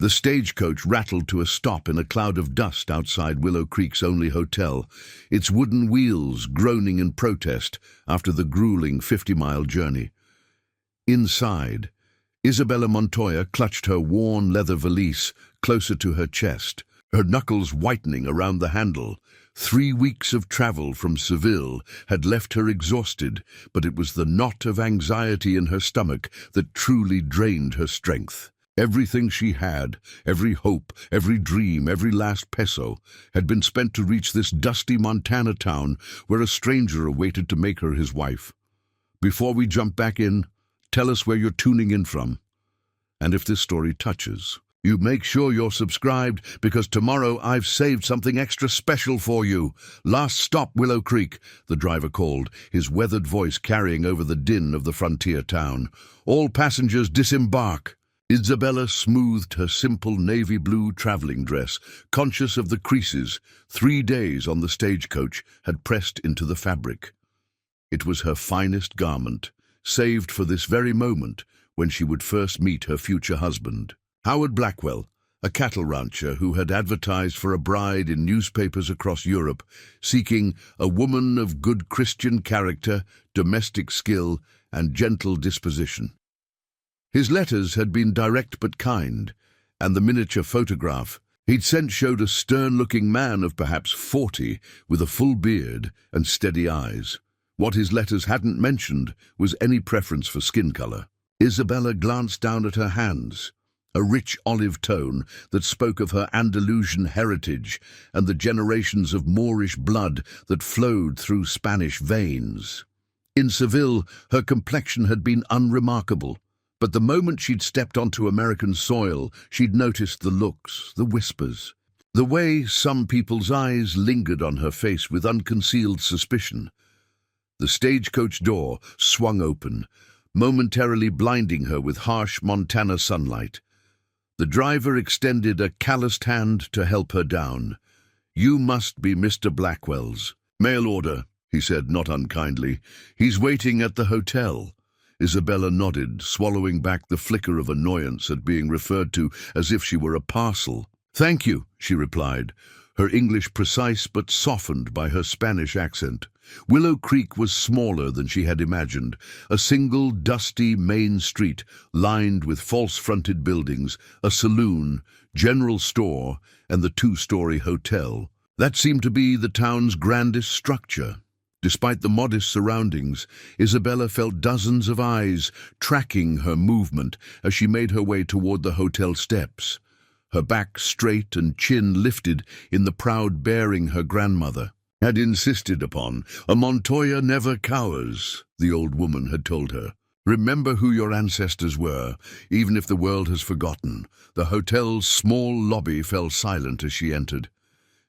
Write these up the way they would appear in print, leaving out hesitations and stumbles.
The stagecoach rattled to a stop in a cloud of dust outside Willow Creek's only hotel, its wooden wheels groaning in protest after the grueling 50-mile journey. Inside, Isabella Montoya clutched her worn leather valise closer to her chest, her knuckles whitening around the handle. 3 weeks of travel from Seville had left her exhausted, but it was the knot of anxiety in her stomach that truly drained her strength. Everything she had, every hope, every dream, every last peso, had been spent to reach this dusty Montana town where a stranger awaited to make her his wife. Before we jump back in, tell us where you're tuning in from. And if this story touches you, make sure you're subscribed, because tomorrow I've saved something extra special for you. Last stop, Willow Creek, the driver called, his weathered voice carrying over the din of the frontier town. All passengers disembark. Isabella smoothed her simple navy blue traveling dress, conscious of the creases 3 days on the stagecoach had pressed into the fabric. It was her finest garment, saved for this very moment when she would first meet her future husband. Howard Blackwell, a cattle rancher who had advertised for a bride in newspapers across Europe, seeking a woman of good Christian character, domestic skill, and gentle disposition. His letters had been direct but kind, and the miniature photograph he'd sent showed a stern-looking man of perhaps 40 with a full beard and steady eyes. What his letters hadn't mentioned was any preference for skin color. Isabella glanced down at her hands, a rich olive tone that spoke of her Andalusian heritage and the generations of Moorish blood that flowed through Spanish veins. In Seville, her complexion had been unremarkable, but the moment she'd stepped onto American soil, she'd noticed the looks, the whispers, the way some people's eyes lingered on her face with unconcealed suspicion. The stagecoach door swung open, momentarily blinding her with harsh Montana sunlight. The driver extended a calloused hand to help her down. "You must be Mr. Blackwell's." "Mail order," he said, not unkindly. "He's waiting at the hotel." Isabella nodded, swallowing back the flicker of annoyance at being referred to as if she were a parcel. "Thank you," she replied, her English precise but softened by her Spanish accent. Willow Creek was smaller than she had imagined, a single dusty main street lined with false-fronted buildings, a saloon, general store, and the 2-story hotel. That seemed to be the town's grandest structure. Despite the modest surroundings, Isabella felt dozens of eyes tracking her movement as she made her way toward the hotel steps, her back straight and chin lifted in the proud bearing her grandmother had insisted upon. "A Montoya never cowers," the old woman had told her. "Remember who your ancestors were, even if the world has forgotten." The hotel's small lobby fell silent as she entered.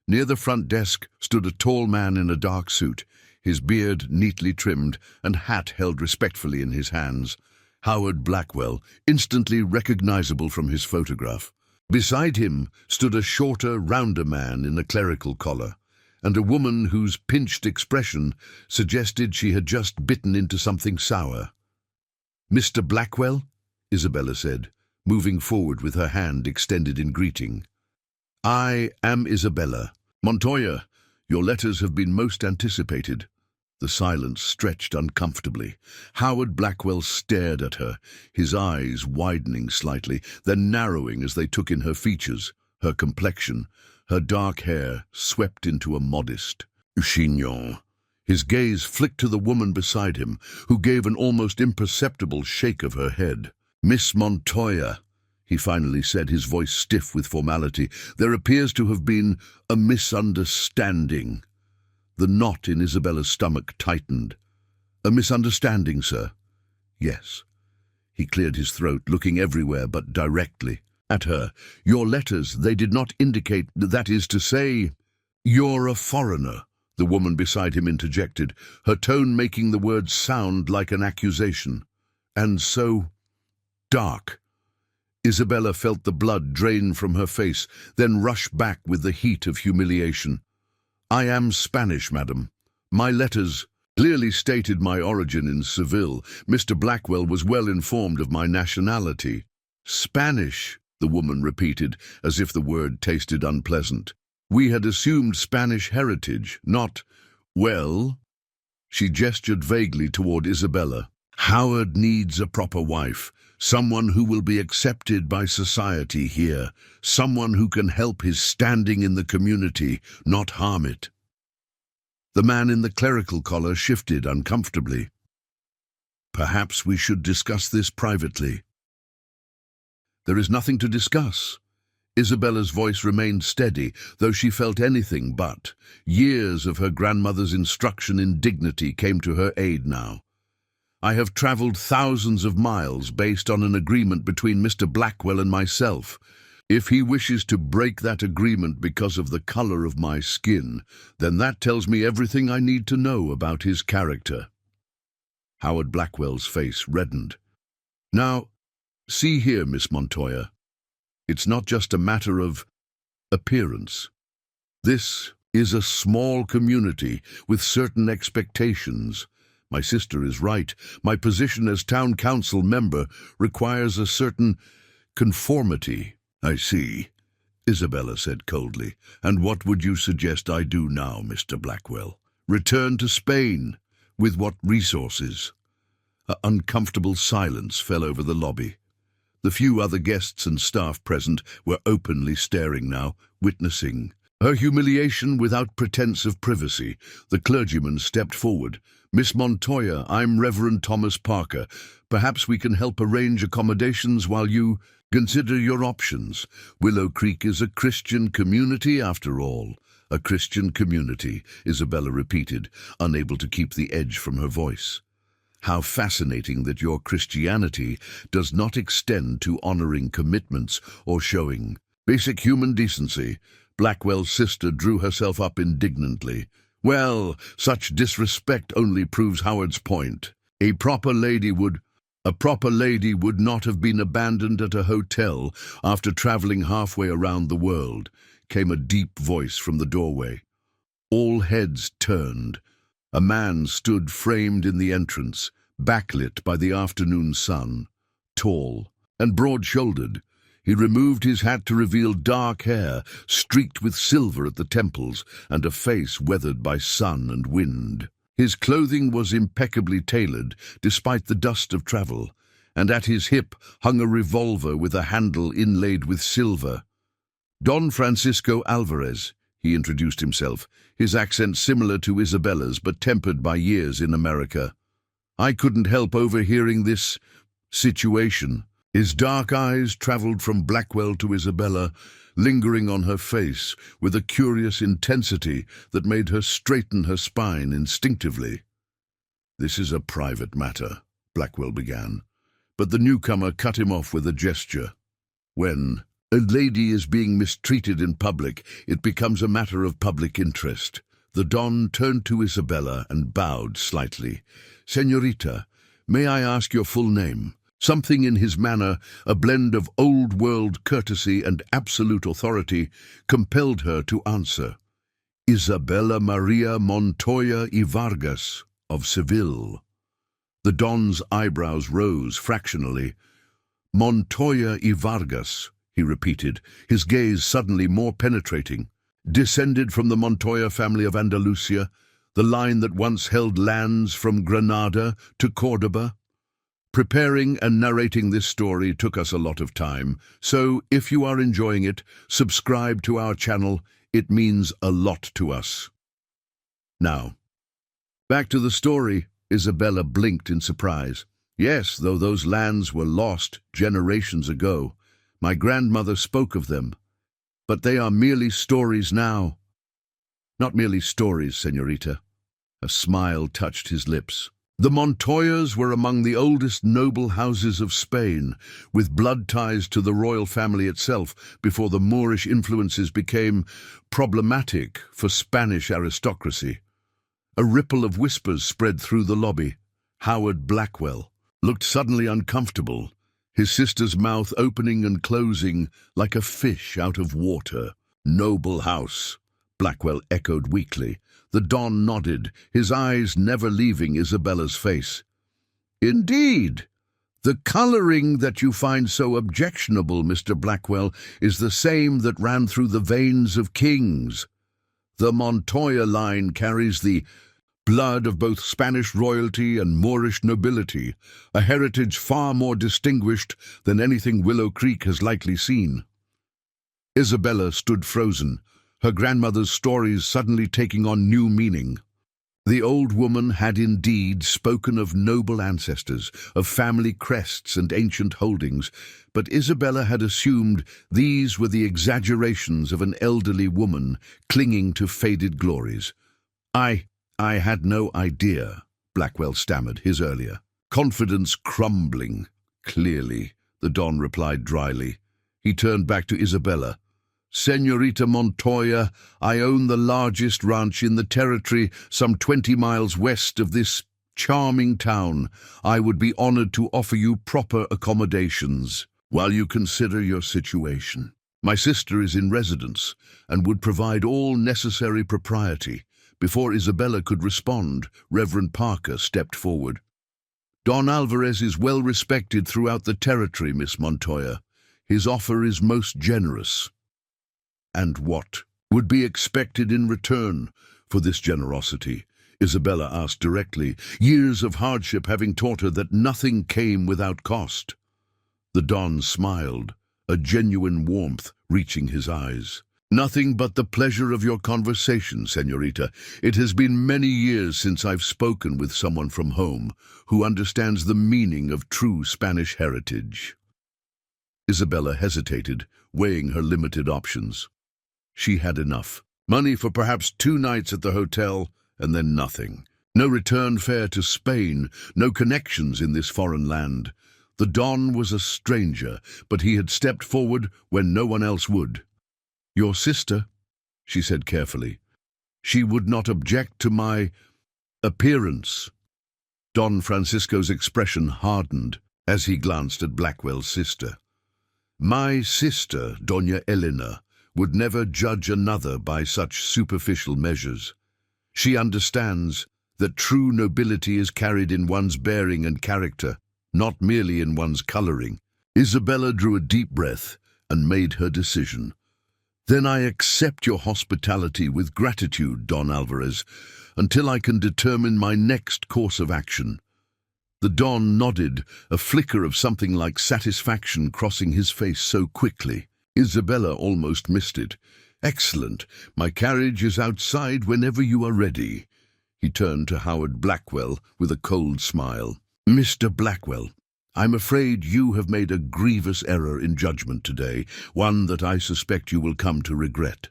Near the front desk stood a tall man in a dark suit, his beard neatly trimmed and hat held respectfully in his hands. Howard Blackwell, instantly recognizable from his photograph. Beside him stood a shorter, rounder man in a clerical collar, and a woman whose pinched expression suggested she had just bitten into something sour. "Mr. Blackwell?" Isabella said, moving forward with her hand extended in greeting. "I am Isabella. Montoya, your letters have been most anticipated." The silence stretched uncomfortably. Howard Blackwell stared at her, his eyes widening slightly, then narrowing as they took in her features, her complexion, her dark hair swept into a modest chignon. His gaze flicked to the woman beside him, who gave an almost imperceptible shake of her head. "Miss Montoya," he finally said, his voice stiff with formality, "there appears to have been a misunderstanding." The knot in Isabella's stomach tightened. "A misunderstanding, sir?" "Yes." He cleared his throat, looking everywhere but directly at her. "Your letters, they did not indicate, that is to say—" "You're a foreigner," the woman beside him interjected, her tone making the words sound like an accusation. "And so dark." Isabella felt the blood drain from her face, then rush back with the heat of humiliation. "I am Spanish, madam. My letters clearly stated my origin in Seville. Mr. Blackwell was well informed of my nationality." "Spanish?" the woman repeated, as if the word tasted unpleasant. We had assumed Spanish heritage, not, well, she gestured vaguely toward Isabella. Howard needs a proper wife, someone who will be accepted by society here, someone who can help his standing in the community, not harm it. The man in the clerical collar shifted uncomfortably. Perhaps we should discuss this privately. There is nothing to discuss. Isabella's voice remained steady, though she felt anything but. Years of her grandmother's instruction in dignity came to her aid now. I have traveled thousands of miles based on an agreement between Mr. Blackwell and myself. If he wishes to break that agreement because of the color of my skin, then that tells me everything I need to know about his character. Howard Blackwell's face reddened. Now, see here, Miss Montoya. It's not just a matter of appearance. This is a small community with certain expectations. My sister is right. My position as town council member requires a certain conformity. I see, Isabella said coldly. And what would you suggest I do now, Mr. Blackwell? Return to Spain? With what resources? An uncomfortable silence fell over the lobby. The few other guests and staff present were openly staring now, witnessing her humiliation without pretense of privacy. The clergyman stepped forward. Miss Montoya, I'm Reverend Thomas Parker. Perhaps we can help arrange accommodations while you consider your options. Willow Creek is a Christian community, after all. A Christian community, Isabella repeated, unable to keep the edge from her voice. How fascinating that your Christianity does not extend to honoring commitments or showing basic human decency. Blackwell's sister drew herself up indignantly. Well, such disrespect only proves Howard's point. A proper lady would not have been abandoned at a hotel after traveling halfway around the world, came a deep voice from the doorway. All heads turned. A man stood framed in the entrance, backlit by the afternoon sun. Tall and broad-shouldered, he removed his hat to reveal dark hair, streaked with silver at the temples, and a face weathered by sun and wind. His clothing was impeccably tailored, despite the dust of travel, and at his hip hung a revolver with a handle inlaid with silver. Don Francisco Alvarez, he introduced himself, his accent similar to Isabella's but tempered by years in America. I couldn't help overhearing this situation. His dark eyes traveled from Blackwell to Isabella, lingering on her face with a curious intensity that made her straighten her spine instinctively. This is a private matter, Blackwell began, but the newcomer cut him off with a gesture. When a lady is being mistreated in public, it becomes a matter of public interest. The Don turned to Isabella and bowed slightly. Señorita, may I ask your full name? Something in his manner, a blend of old-world courtesy and absolute authority, compelled her to answer. Isabella Maria Montoya y Vargas, of Seville. The Don's eyebrows rose fractionally. Montoya y Vargas, he repeated, his gaze suddenly more penetrating. Descended from the Montoya family of Andalusia, the line that once held lands from Granada to Córdoba. Preparing and narrating this story took us a lot of time, so if you are enjoying it, subscribe to our channel. It means a lot to us. Now, back to the story. Isabella blinked in surprise. Yes, though those lands were lost generations ago. My grandmother spoke of them. But they are merely stories now. Not merely stories, señorita. A smile touched his lips. The Montoyas were among the oldest noble houses of Spain, with blood ties to the royal family itself before the Moorish influences became problematic for Spanish aristocracy. A ripple of whispers spread through the lobby. Howard Blackwell looked suddenly uncomfortable, his sister's mouth opening and closing like a fish out of water. Noble house, Blackwell echoed weakly. The Don nodded, his eyes never leaving Isabella's face. Indeed, The colouring that you find so objectionable, Mr. Blackwell, is the same that ran through the veins of kings. The Montoya line carries the blood of both Spanish royalty and Moorish nobility, a heritage far more distinguished than anything Willow Creek has likely seen. Isabella stood frozen, her grandmother's stories suddenly taking on new meaning. The old woman had indeed spoken of noble ancestors, of family crests and ancient holdings, but Isabella had assumed these were the exaggerations of an elderly woman clinging to faded glories. I had no idea, Blackwell stammered, his earlier confidence crumbling. Clearly, the Don replied dryly. He turned back to Isabella. Señorita Montoya, I own the largest ranch in the territory, some 20 miles west of this charming town. I would be honored to offer you proper accommodations while you consider your situation. My sister is in residence and would provide all necessary propriety. Before Isabella could respond, Reverend Parker stepped forward. Don Alvarez is well respected throughout the territory, Miss Montoya. His offer is most generous. And what would be expected in return for this generosity? Isabella asked directly, years of hardship having taught her that nothing came without cost. The Don smiled, a genuine warmth reaching his eyes. Nothing but the pleasure of your conversation, Señorita. It has been many years since I've spoken with someone from home who understands the meaning of true Spanish heritage. Isabella hesitated, weighing her limited options. She had enough. Money for perhaps 2 nights at the hotel, and then nothing. No return fare to Spain, no connections in this foreign land. The Don was a stranger, but he had stepped forward when no one else would. Your sister, she said carefully. She would not object to my appearance. Don Francisco's expression hardened as he glanced at Blackwell's sister. My sister, Doña Elena, would never judge another by such superficial measures. She understands that true nobility is carried in one's bearing and character, not merely in one's colouring. Isabella drew a deep breath and made her decision. Then I accept your hospitality with gratitude, Don Alvarez, until I can determine my next course of action. The Don nodded, a flicker of something like satisfaction crossing his face so quickly. Isabella almost missed it. Excellent. My carriage is outside whenever you are ready. He turned to Howard Blackwell with a cold smile. Mr. Blackwell, I'm afraid you have made a grievous error in judgment today, one that I suspect you will come to regret.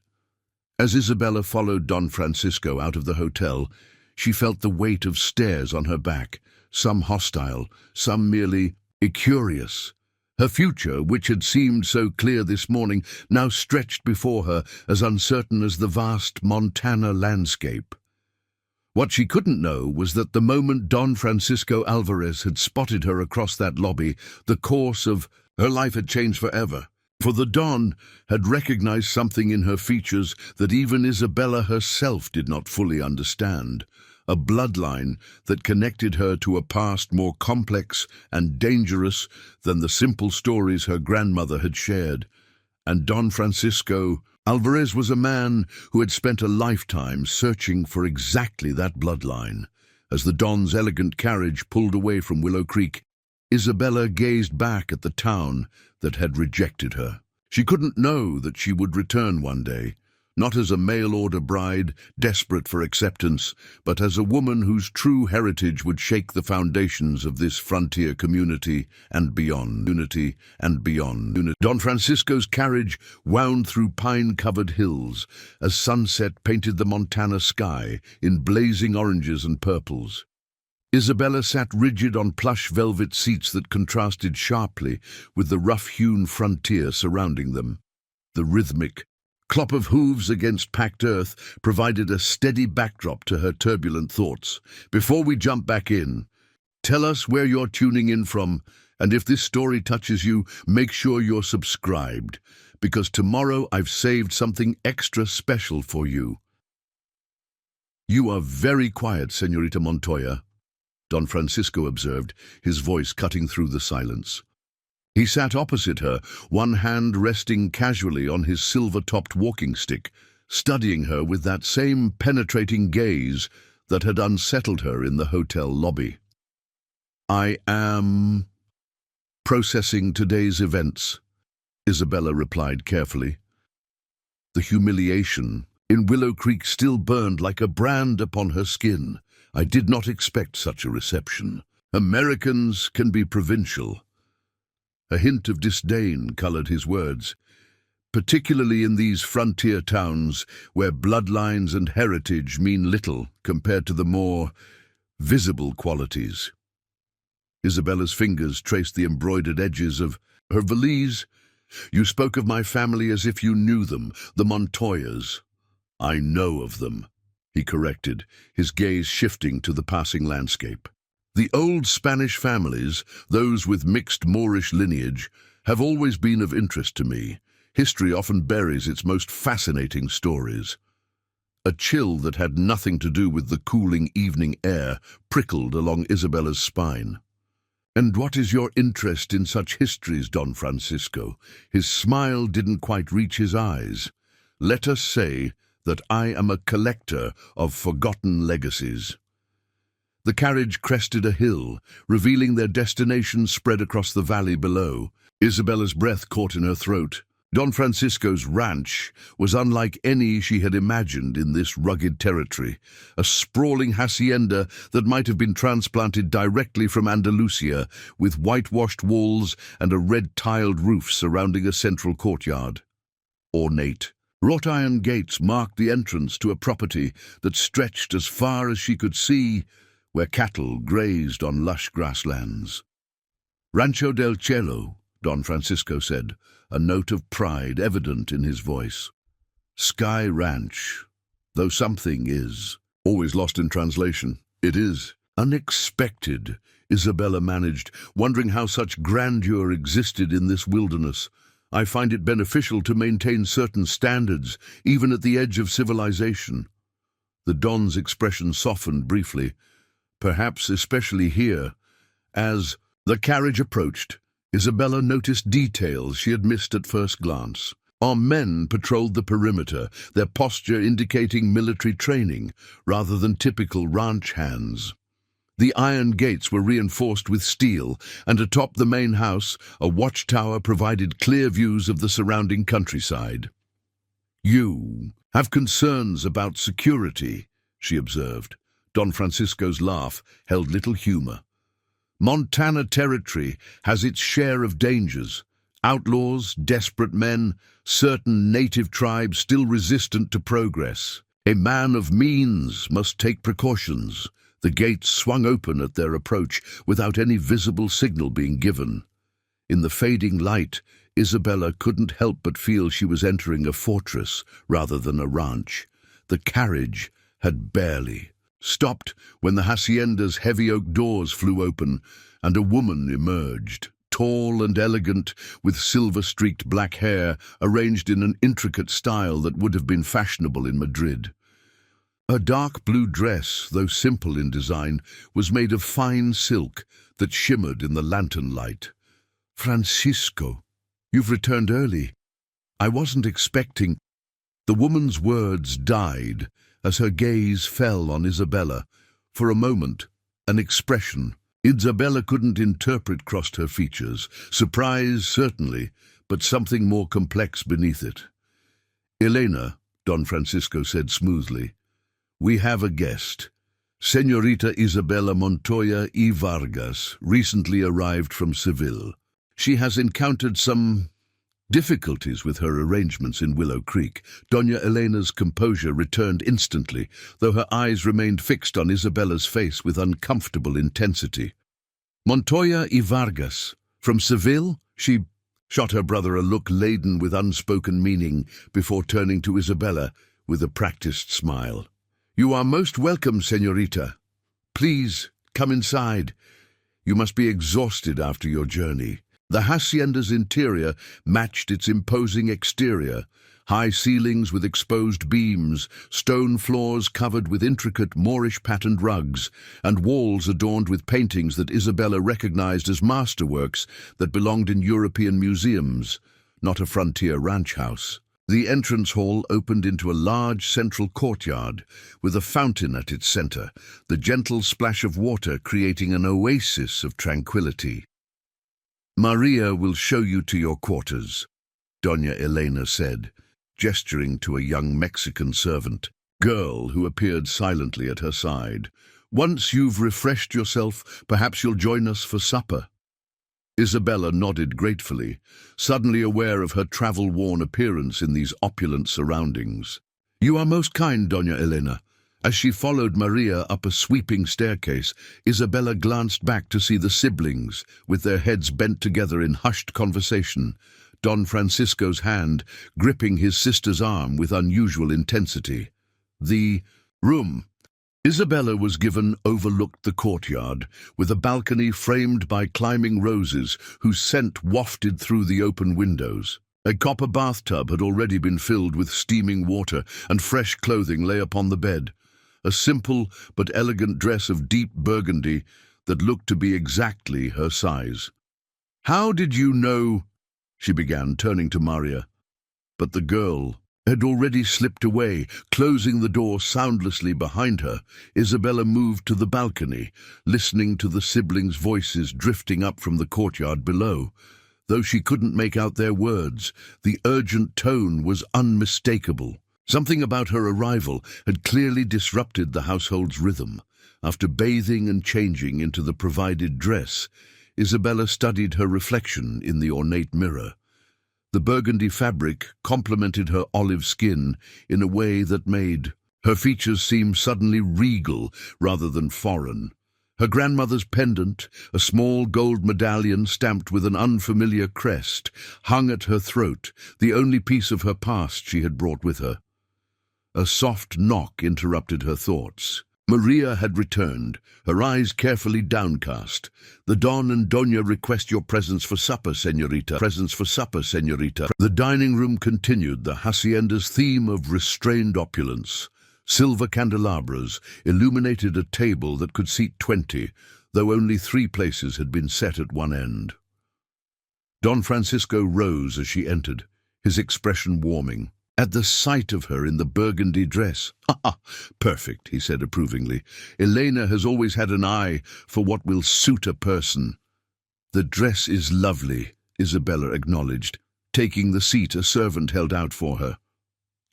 As Isabella followed Don Francisco out of the hotel, she felt the weight of stares on her back, some hostile, some merely incurious. Her future, which had seemed so clear this morning, now stretched before her as uncertain as the vast Montana landscape. What she couldn't know was that the moment Don Francisco Alvarez had spotted her across that lobby, the course of her life had changed forever. For the Don had recognized something in her features that even Isabella herself did not fully understand. A bloodline that connected her to a past more complex and dangerous than the simple stories her grandmother had shared. And Don Francisco Alvarez was a man who had spent a lifetime searching for exactly that bloodline. As the Don's elegant carriage pulled away from Willow Creek, Isabella gazed back at the town that had rejected her. She couldn't know that she would return one day, not as a mail-order bride desperate for acceptance, but as a woman whose true heritage would shake the foundations of this frontier community and beyond. Don Francisco's carriage wound through pine-covered hills as sunset painted the Montana sky in blazing oranges and purples. Isabella sat rigid on plush velvet seats that contrasted sharply with the rough-hewn frontier surrounding them. The rhythmic clop of hooves against packed earth provided a steady backdrop to her turbulent thoughts. Before we jump back in, tell us where you're tuning in from, and if this story touches you, make sure you're subscribed, because tomorrow I've saved something extra special for you. You are very quiet, Señorita Montoya. Don Francisco observed, his voice cutting through the silence. He sat opposite her, one hand resting casually on his silver-topped walking stick, studying her with that same penetrating gaze that had unsettled her in the hotel lobby. "I am processing today's events," Isabella replied carefully. The humiliation in Willow Creek still burned like a brand upon her skin. "I did not expect such a reception. Americans can be provincial." A hint of disdain colored his words, particularly in these frontier towns where bloodlines and heritage mean little compared to the more visible qualities. Isabella's fingers traced the embroidered edges of her valise. "You spoke of my family as if you knew them, the Montoyas." "I know of them," he corrected, his gaze shifting to the passing landscape. "The old Spanish families, those with mixed Moorish lineage, have always been of interest to me. History often buries its most fascinating stories." A chill that had nothing to do with the cooling evening air prickled along Isabella's spine. "And what is your interest in such histories, Don Francisco?" His smile didn't quite reach his eyes. "Let us say that I am a collector of forgotten legacies." The carriage crested a hill, revealing their destination spread across the valley below. Isabella's breath caught in her throat. Don Francisco's ranch was unlike any she had imagined in this rugged territory, a sprawling hacienda that might have been transplanted directly from Andalusia, with whitewashed walls and a red-tiled roof surrounding a central courtyard. Ornate wrought iron gates marked the entrance to a property that stretched as far as she could see, where cattle grazed on lush grasslands. "Rancho del Cielo," Don Francisco said, a note of pride evident in his voice. "Sky Ranch, though something is always lost in translation. It is unexpected," Isabella managed, wondering how such grandeur existed in this wilderness. "I find it beneficial to maintain certain standards, even at the edge of civilization." The Don's expression softened briefly, perhaps especially here. As the carriage approached, Isabella noticed details she had missed at first glance. Our men patrolled the perimeter, their posture indicating military training rather than typical ranch hands. The iron gates were reinforced with steel, and atop the main house, a watchtower provided clear views of the surrounding countryside. "You have concerns about security," she observed. Don Francisco's laugh held little humor. "Montana Territory has its share of dangers. Outlaws, desperate men, certain native tribes still resistant to progress. A man of means must take precautions." The gates swung open at their approach without any visible signal being given. In the fading light, Isabella couldn't help but feel she was entering a fortress rather than a ranch. The carriage had barely stopped when the hacienda's heavy oak doors flew open and a woman emerged, tall and elegant, with silver-streaked black hair arranged in an intricate style that would have been fashionable in Madrid. Her dark blue dress, though simple in design, was made of fine silk that shimmered in the lantern light. "Francisco, you've returned early. I wasn't expecting—" The woman's words died as her gaze fell on Isabella. For a moment, an expression Isabella couldn't interpret crossed her features. Surprise, certainly, but something more complex beneath it. "Elena," Don Francisco said smoothly, "we have a guest. Señorita Isabella Montoya y Vargas recently arrived from Seville. She has encountered some difficulties with her arrangements in Willow Creek." Doña Elena's composure returned instantly, though her eyes remained fixed on Isabella's face with uncomfortable intensity. "Montoya y Vargas, from Seville?" She shot her brother a look laden with unspoken meaning before turning to Isabella with a practiced smile. "You are most welcome, señorita. Please, come inside. You must be exhausted after your journey." The hacienda's interior matched its imposing exterior, High ceilings with exposed beams, stone floors covered with intricate Moorish-patterned rugs, and walls adorned with paintings that Isabella recognized as masterworks that belonged in European museums, not a frontier ranch house. The entrance hall opened into a large central courtyard with a fountain at its center, the gentle splash of water creating an oasis of tranquility. "Maria will show you to your quarters," Doña Elena said, gesturing to a young Mexican servant girl who appeared silently at her side. "Once you've refreshed yourself, perhaps you'll join us for supper." Isabella nodded gratefully, suddenly aware of her travel-worn appearance in these opulent surroundings. "You are most kind, Doña Elena." As she followed Maria up a sweeping staircase, Isabella glanced back to see the siblings, with their heads bent together in hushed conversation, Don Francisco's hand gripping his sister's arm with unusual intensity. The room Isabella was given overlooked the courtyard, with a balcony framed by climbing roses whose scent wafted through the open windows. A copper bathtub had already been filled with steaming water, and fresh clothing lay upon the bed. A simple but elegant dress of deep burgundy that looked to be exactly her size. "How did you know?" she began, turning to Maria. But the girl had already slipped away, closing the door soundlessly behind her. Isabella moved to the balcony, listening to the siblings' voices drifting up from the courtyard below. Though she couldn't make out their words, the urgent tone was unmistakable. Something about her arrival had clearly disrupted the household's rhythm. After bathing and changing into the provided dress, Isabella studied her reflection in the ornate mirror. The burgundy fabric complemented her olive skin in a way that made her features seem suddenly regal rather than foreign. Her grandmother's pendant, a small gold medallion stamped with an unfamiliar crest, hung at her throat, the only piece of her past she had brought with her. A soft knock interrupted her thoughts. Maria had returned, her eyes carefully downcast. "The Don and Doña request your presence for supper, señorita. Presence for supper, señorita." The dining room continued the hacienda's theme of restrained opulence. Silver candelabras illuminated a table that could seat 20, though only 3 places had been set at one end. Don Francisco rose as she entered, his expression warming. At the sight of her in the burgundy dress, "Ha! Perfect," he said approvingly. "Elena has always had an eye for what will suit a person." "The dress is lovely," Isabella acknowledged, taking the seat a servant held out for her.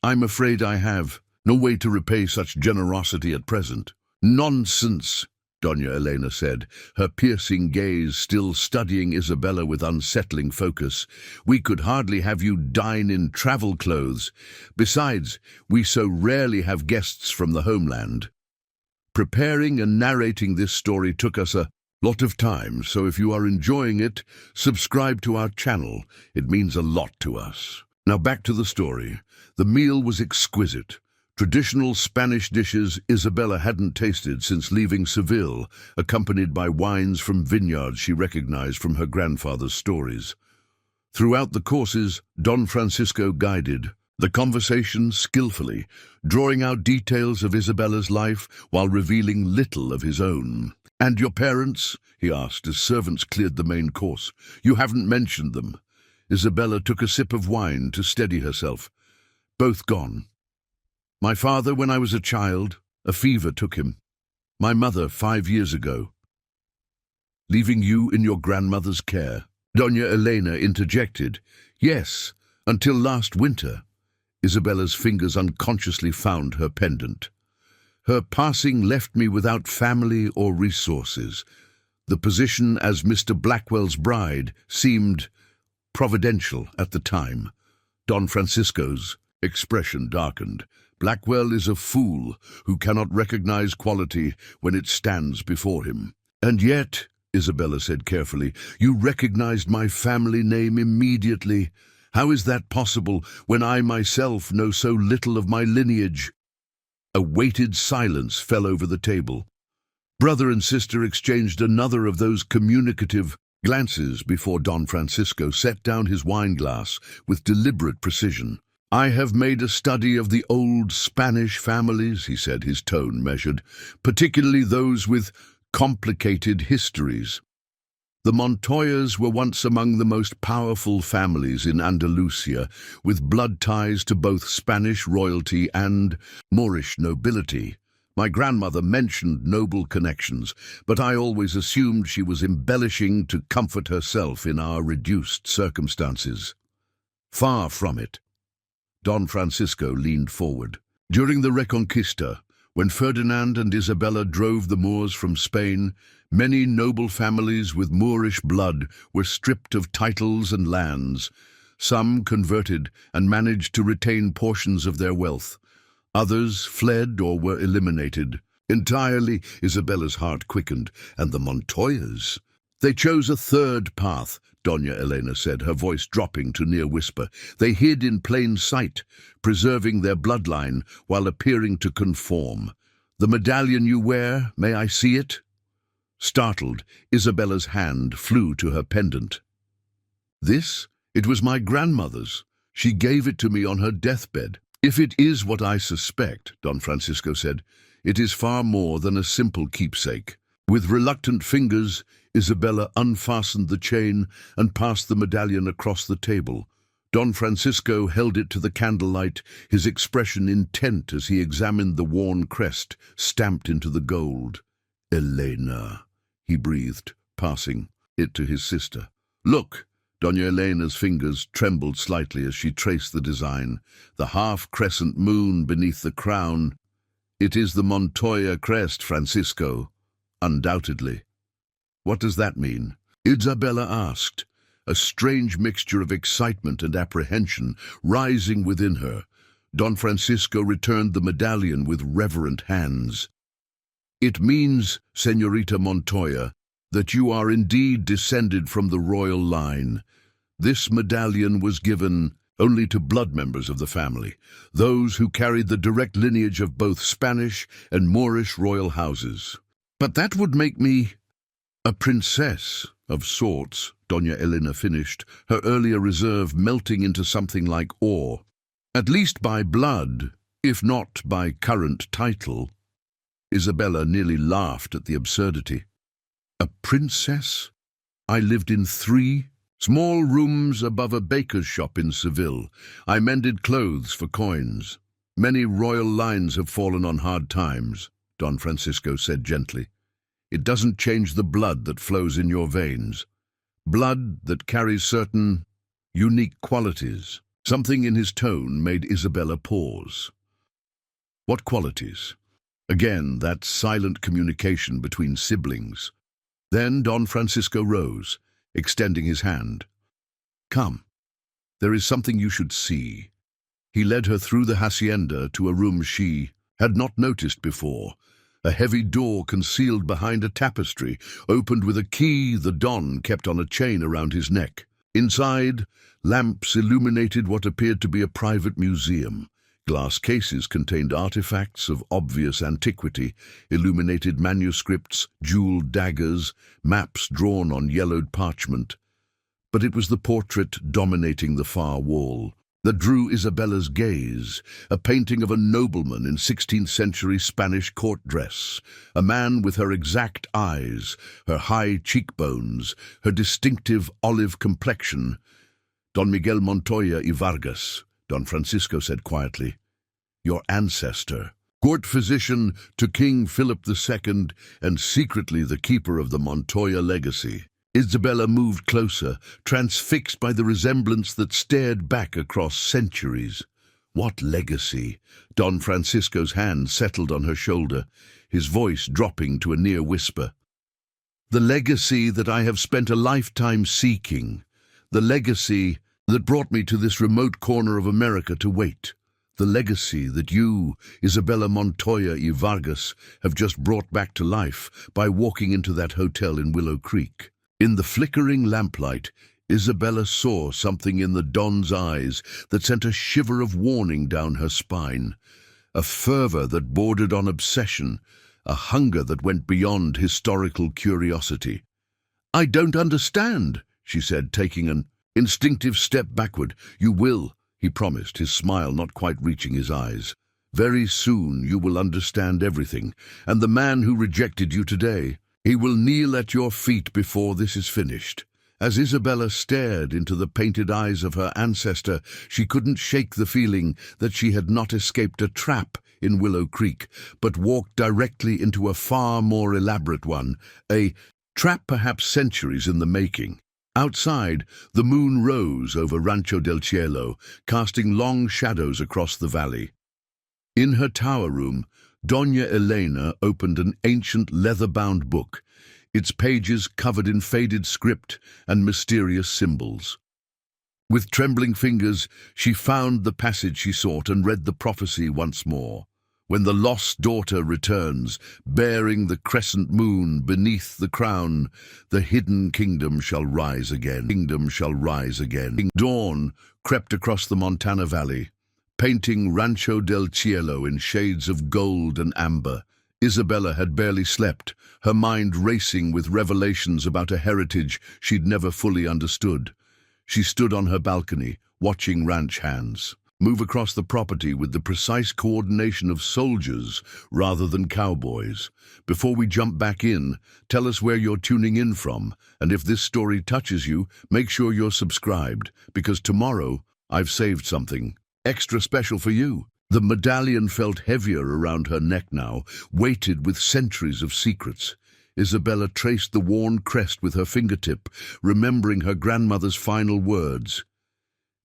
"I'm afraid I have no way to repay such generosity at present." "Nonsense," Doña Elena said, her piercing gaze still studying Isabella with unsettling focus. "We could hardly have you dine in travel clothes. Besides, we so rarely have guests from the homeland. Preparing and narrating this story took us a lot of time, so if you are enjoying it, subscribe to our channel. It means a lot to us." Now back to the story. The meal was exquisite. Traditional Spanish dishes Isabella hadn't tasted since leaving Seville, accompanied by wines from vineyards she recognized from her grandfather's stories. Throughout the courses, Don Francisco guided the conversation skillfully, drawing out details of Isabella's life while revealing little of his own. "And your parents?" he asked as servants cleared the main course. "You haven't mentioned them." Isabella took a sip of wine to steady herself. "Both gone. My father when I was a child, a fever took him. My mother 5 years ago. Leaving you in your grandmother's care." Doña Elena interjected. "Yes, until last winter." Isabella's fingers unconsciously found her pendant. "Her passing left me without family or resources. The position as Mr. Blackwell's bride seemed providential at the time." Don Francisco's expression darkened. "Blackwell is a fool who cannot recognize quality when it stands before him." "And yet," Isabella said carefully, "you recognized my family name immediately. How is that possible when I myself know so little of my lineage?" A weighted silence fell over the table. Brother and sister exchanged another of those communicative glances before Don Francisco set down his wineglass with deliberate precision. "I have made a study of the old Spanish families," he said, his tone measured, "particularly those with complicated histories. The Montoyas were once among the most powerful families in Andalusia, with blood ties to both Spanish royalty and Moorish nobility. My grandmother mentioned noble connections, but I always assumed she was embellishing to comfort herself in our reduced circumstances. Far from it." Don Francisco leaned forward. "During the Reconquista, when Ferdinand and Isabella drove the Moors from Spain, many noble families with Moorish blood were stripped of titles and lands. Some converted and managed to retain portions of their wealth. Others fled or were eliminated. Entirely, Isabella's heart quickened. And the Montoyas? They chose a third path, Doña Elena said, her voice dropping to near whisper. They hid in plain sight, preserving their bloodline while appearing to conform. "The medallion you wear, may I see it?" Startled, Isabella's hand flew to her pendant. "This? It was my grandmother's. She gave it to me on her deathbed." "If it is what I suspect," Don Francisco said, "it is far more than a simple keepsake." With reluctant fingers, Isabella unfastened the chain and passed the medallion across the table. Don Francisco held it to the candlelight, his expression intent as he examined the worn crest stamped into the gold. "Elena," he breathed, passing it to his sister. "Look!" Doña Elena's fingers trembled slightly as she traced the design. The half-crescent moon beneath the crown. "It is the Montoya crest, Francisco. Undoubtedly." "What does that mean?" Isabella asked, a strange mixture of excitement and apprehension rising within her. Don Francisco returned the medallion with reverent hands. "It means, Señorita Montoya, that you are indeed descended from the royal line. This medallion was given only to blood members of the family, those who carried the direct lineage of both Spanish and Moorish royal houses." "But that would make me a princess of sorts," Doña Elena finished, her earlier reserve melting into something like awe. "At least by blood, if not by current title." Isabella nearly laughed at the absurdity. "A princess? I lived in 3 small rooms above a baker's shop in Seville. I mended clothes for coins. Many royal lines have fallen on hard times," Don Francisco said gently. "It doesn't change the blood that flows in your veins. Blood that carries certain unique qualities." Something in his tone made Isabella pause. What qualities? Again, that silent communication between siblings. Then Don Francisco rose, extending his hand. "Come, there is something you should see." He led her through the hacienda to a room she had not noticed before. A heavy door concealed behind a tapestry opened with a key the Don kept on a chain around his neck. Inside, lamps illuminated what appeared to be a private museum. Glass cases contained artifacts of obvious antiquity, illuminated manuscripts, jeweled daggers, maps drawn on yellowed parchment. But it was the portrait dominating the far wall that drew Isabella's gaze, a painting of a nobleman in 16th-century Spanish court dress, a man with her exact eyes, her high cheekbones, her distinctive olive complexion. "Don Miguel Montoya y Vargas," Don Francisco said quietly. "Your ancestor, court physician to King Philip II and secretly the keeper of the Montoya legacy." Isabella moved closer, transfixed by the resemblance that stared back across centuries. "What legacy?" Don Francisco's hand settled on her shoulder, his voice dropping to a near whisper. "The legacy that I have spent a lifetime seeking. The legacy that brought me to this remote corner of America to wait. The legacy that you, Isabella Montoya y Vargas, have just brought back to life by walking into that hotel in Willow Creek." In the flickering lamplight, Isabella saw something in the Don's eyes that sent a shiver of warning down her spine. A fervor that bordered on obsession, a hunger that went beyond historical curiosity. "I don't understand," she said, taking an instinctive step backward. "You will," he promised, his smile not quite reaching his eyes. "Very soon you will understand everything, and the man who rejected you today, he will kneel at your feet before this is finished." As Isabella stared into the painted eyes of her ancestor, she couldn't shake the feeling that she had not escaped a trap in Willow Creek, but walked directly into a far more elaborate one, a trap perhaps centuries in the making. Outside, the moon rose over Rancho del Cielo, casting long shadows across the valley. In her tower room, Doña Elena opened an ancient leather-bound book, its pages covered in faded script and mysterious symbols. With trembling fingers, she found the passage she sought and read the prophecy once more. When the lost daughter returns, bearing the crescent moon beneath the crown, the hidden kingdom shall rise again. Dawn crept across the Montana Valley, painting Rancho del Cielo in shades of gold and amber. Isabella had barely slept, her mind racing with revelations about a heritage she'd never fully understood. She stood on her balcony, watching ranch hands move across the property with the precise coordination of soldiers rather than cowboys. Before we jump back in, tell us where you're tuning in from, and if this story touches you, make sure you're subscribed, because tomorrow I've saved something extra special for you. The medallion felt heavier around her neck now, weighted with centuries of secrets. Isabella traced the worn crest with her fingertip, remembering her grandmother's final words.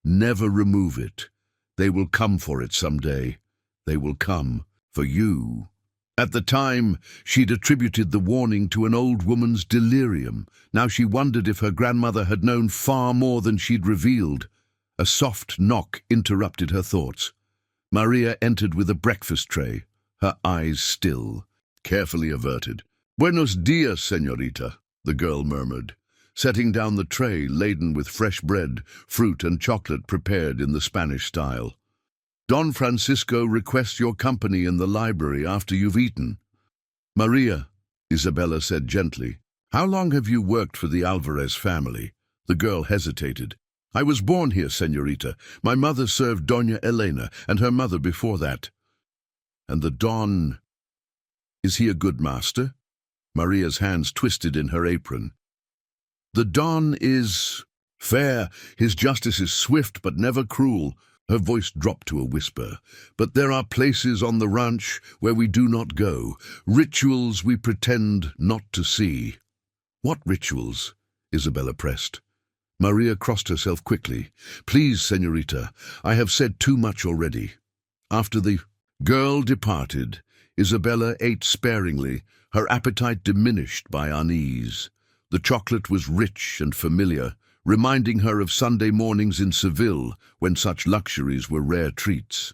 "Never remove it. They will come for it someday. They will come for you." At the time, she'd attributed the warning to an old woman's delirium. Now she wondered if her grandmother had known far more than she'd revealed. A soft knock interrupted her thoughts. Maria entered with a breakfast tray, her eyes still, carefully averted. "Buenos dias, señorita," the girl murmured, setting down the tray laden with fresh bread, fruit and chocolate prepared in the Spanish style. "Don Francisco requests your company in the library after you've eaten." "Maria," Isabella said gently, "how long have you worked for the Alvarez family?" The girl hesitated. "I was born here, señorita. My mother served Doña Elena, and her mother before that." "And the Don, is he a good master?" Maria's hands twisted in her apron. "The Don is fair. His justice is swift but never cruel." Her voice dropped to a whisper. "But there are places on the ranch where we do not go, rituals we pretend not to see." "What rituals?" Isabella pressed. Maria crossed herself quickly. "Please, señorita, I have said too much already." After the girl departed, Isabella ate sparingly, her appetite diminished by unease. The chocolate was rich and familiar, reminding her of Sunday mornings in Seville when such luxuries were rare treats.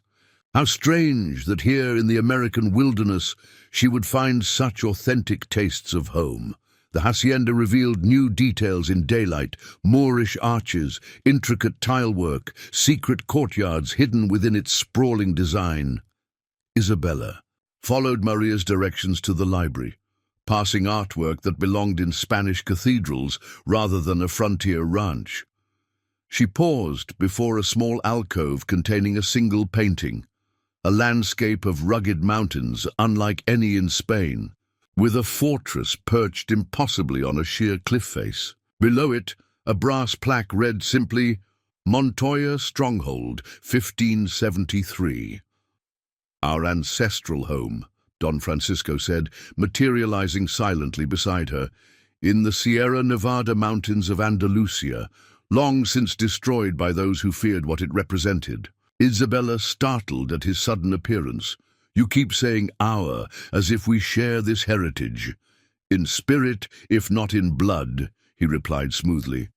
How strange that here in the American wilderness she would find such authentic tastes of home. The hacienda revealed new details in daylight, Moorish arches, intricate tilework, secret courtyards hidden within its sprawling design. Isabella followed Maria's directions to the library, passing artwork that belonged in Spanish cathedrals rather than a frontier ranch. She paused before a small alcove containing a single painting, a landscape of rugged mountains unlike any in Spain, with a fortress perched impossibly on a sheer cliff face. Below it, a brass plaque read simply, "Montoya Stronghold, 1573. "Our ancestral home," Don Francisco said, materializing silently beside her, "in the Sierra Nevada mountains of Andalusia, long since destroyed by those who feared what it represented." Isabella startled at his sudden appearance. "You keep saying our, as if we share this heritage." "In spirit, if not in blood," he replied smoothly.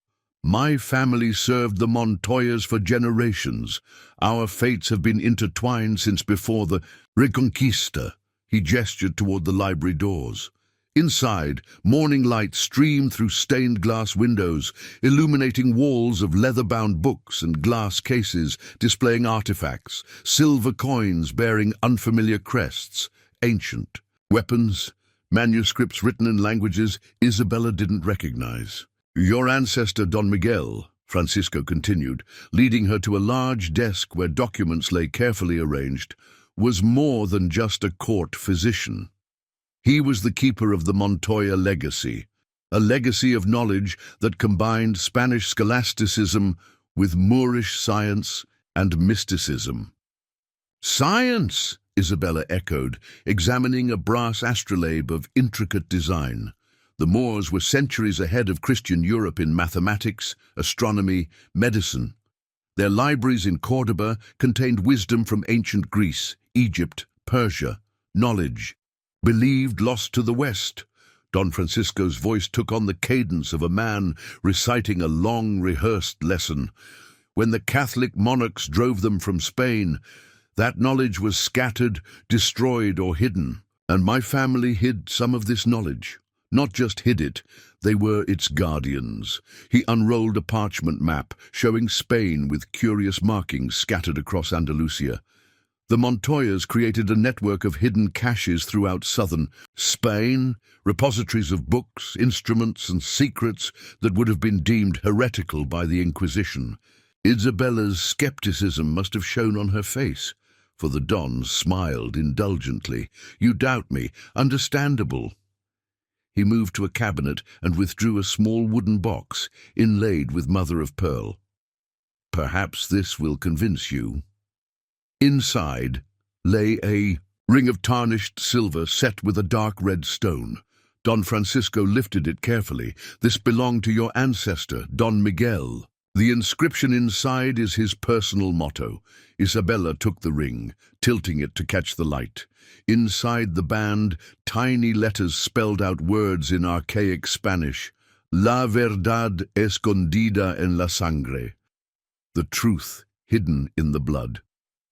"My family served the Montoyas for generations. Our fates have been intertwined since before the Reconquista." He gestured toward the library doors. Inside, morning light streamed through stained glass windows, illuminating walls of leather-bound books and glass cases displaying artifacts, silver coins bearing unfamiliar crests, ancient weapons, manuscripts written in languages Isabella didn't recognize. "Your ancestor Don Miguel," Francisco continued, leading her to a large desk where documents lay carefully arranged, was more than just a court physician. He was the keeper of the Montoya legacy, a legacy of knowledge that combined Spanish scholasticism with Moorish science and mysticism. "Science!" Isabella echoed, examining a brass astrolabe of intricate design. The Moors were centuries ahead of Christian Europe in mathematics, astronomy, medicine. Their libraries in Córdoba contained wisdom from ancient Greece, Egypt, Persia, knowledge believed lost to the West. Don Francisco's voice took on the cadence of a man reciting a long-rehearsed lesson. When the Catholic monarchs drove them from Spain, that knowledge was scattered, destroyed, or hidden, and my family hid some of this knowledge. Not just hid it, they were its guardians. He unrolled a parchment map showing Spain with curious markings scattered across Andalusia. The Montoyas created a network of hidden caches throughout southern Spain, repositories of books, instruments, and secrets that would have been deemed heretical by the Inquisition. Isabella's skepticism must have shown on her face, for the Don smiled indulgently. "You doubt me. Understandable." He moved to a cabinet and withdrew a small wooden box, inlaid with mother-of-pearl. "Perhaps this will convince you." Inside lay a ring of tarnished silver set with a dark red stone. Don Francisco lifted it carefully. "This belonged to your ancestor, Don Miguel. The inscription inside is his personal motto." Isabella took the ring, tilting it to catch the light. Inside the band, tiny letters spelled out words in archaic Spanish. "La verdad escondida en la sangre." The truth hidden in the blood.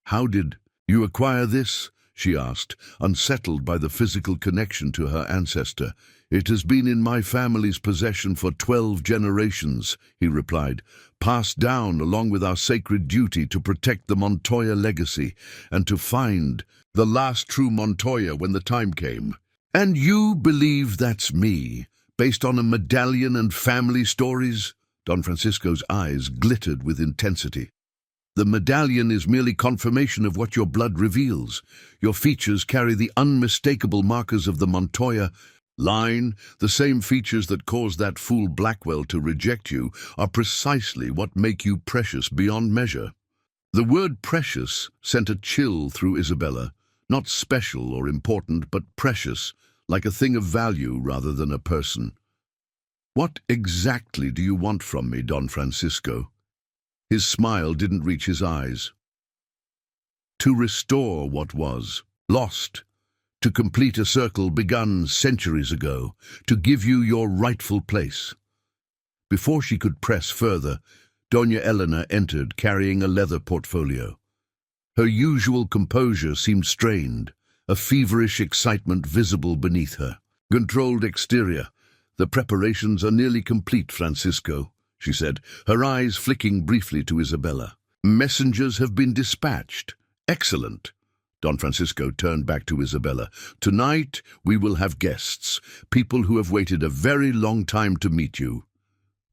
"How did you acquire this?" she asked, unsettled by the physical connection to her ancestor. "It has been in my family's possession for 12 generations, he replied, "passed down along with our sacred duty to protect the Montoya legacy and to find the last true Montoya when the time came." "And you believe that's me, based on a medallion and family stories?" Don Francisco's eyes glittered with intensity. "The medallion is merely confirmation of what your blood reveals. Your features carry the unmistakable markers of the Montoya line. The same features that caused that fool Blackwell to reject you are precisely what make you precious beyond measure." The word precious sent a chill through Isabella. Not special or important, but precious, like a thing of value rather than a person. "What exactly do you want from me, Don Francisco?" His smile didn't reach his eyes. "To restore what was lost, to complete a circle begun centuries ago, to give you your rightful place." Before she could press further, Doña Elena entered, carrying a leather portfolio. Her usual composure seemed strained, a feverish excitement visible beneath her. "Controlled exterior. The preparations are nearly complete, Francisco," she said, her eyes flicking briefly to Isabella. "Messengers have been dispatched. Excellent." Don Francisco turned back to Isabella. "Tonight we will have guests, people who have waited a very long time to meet you."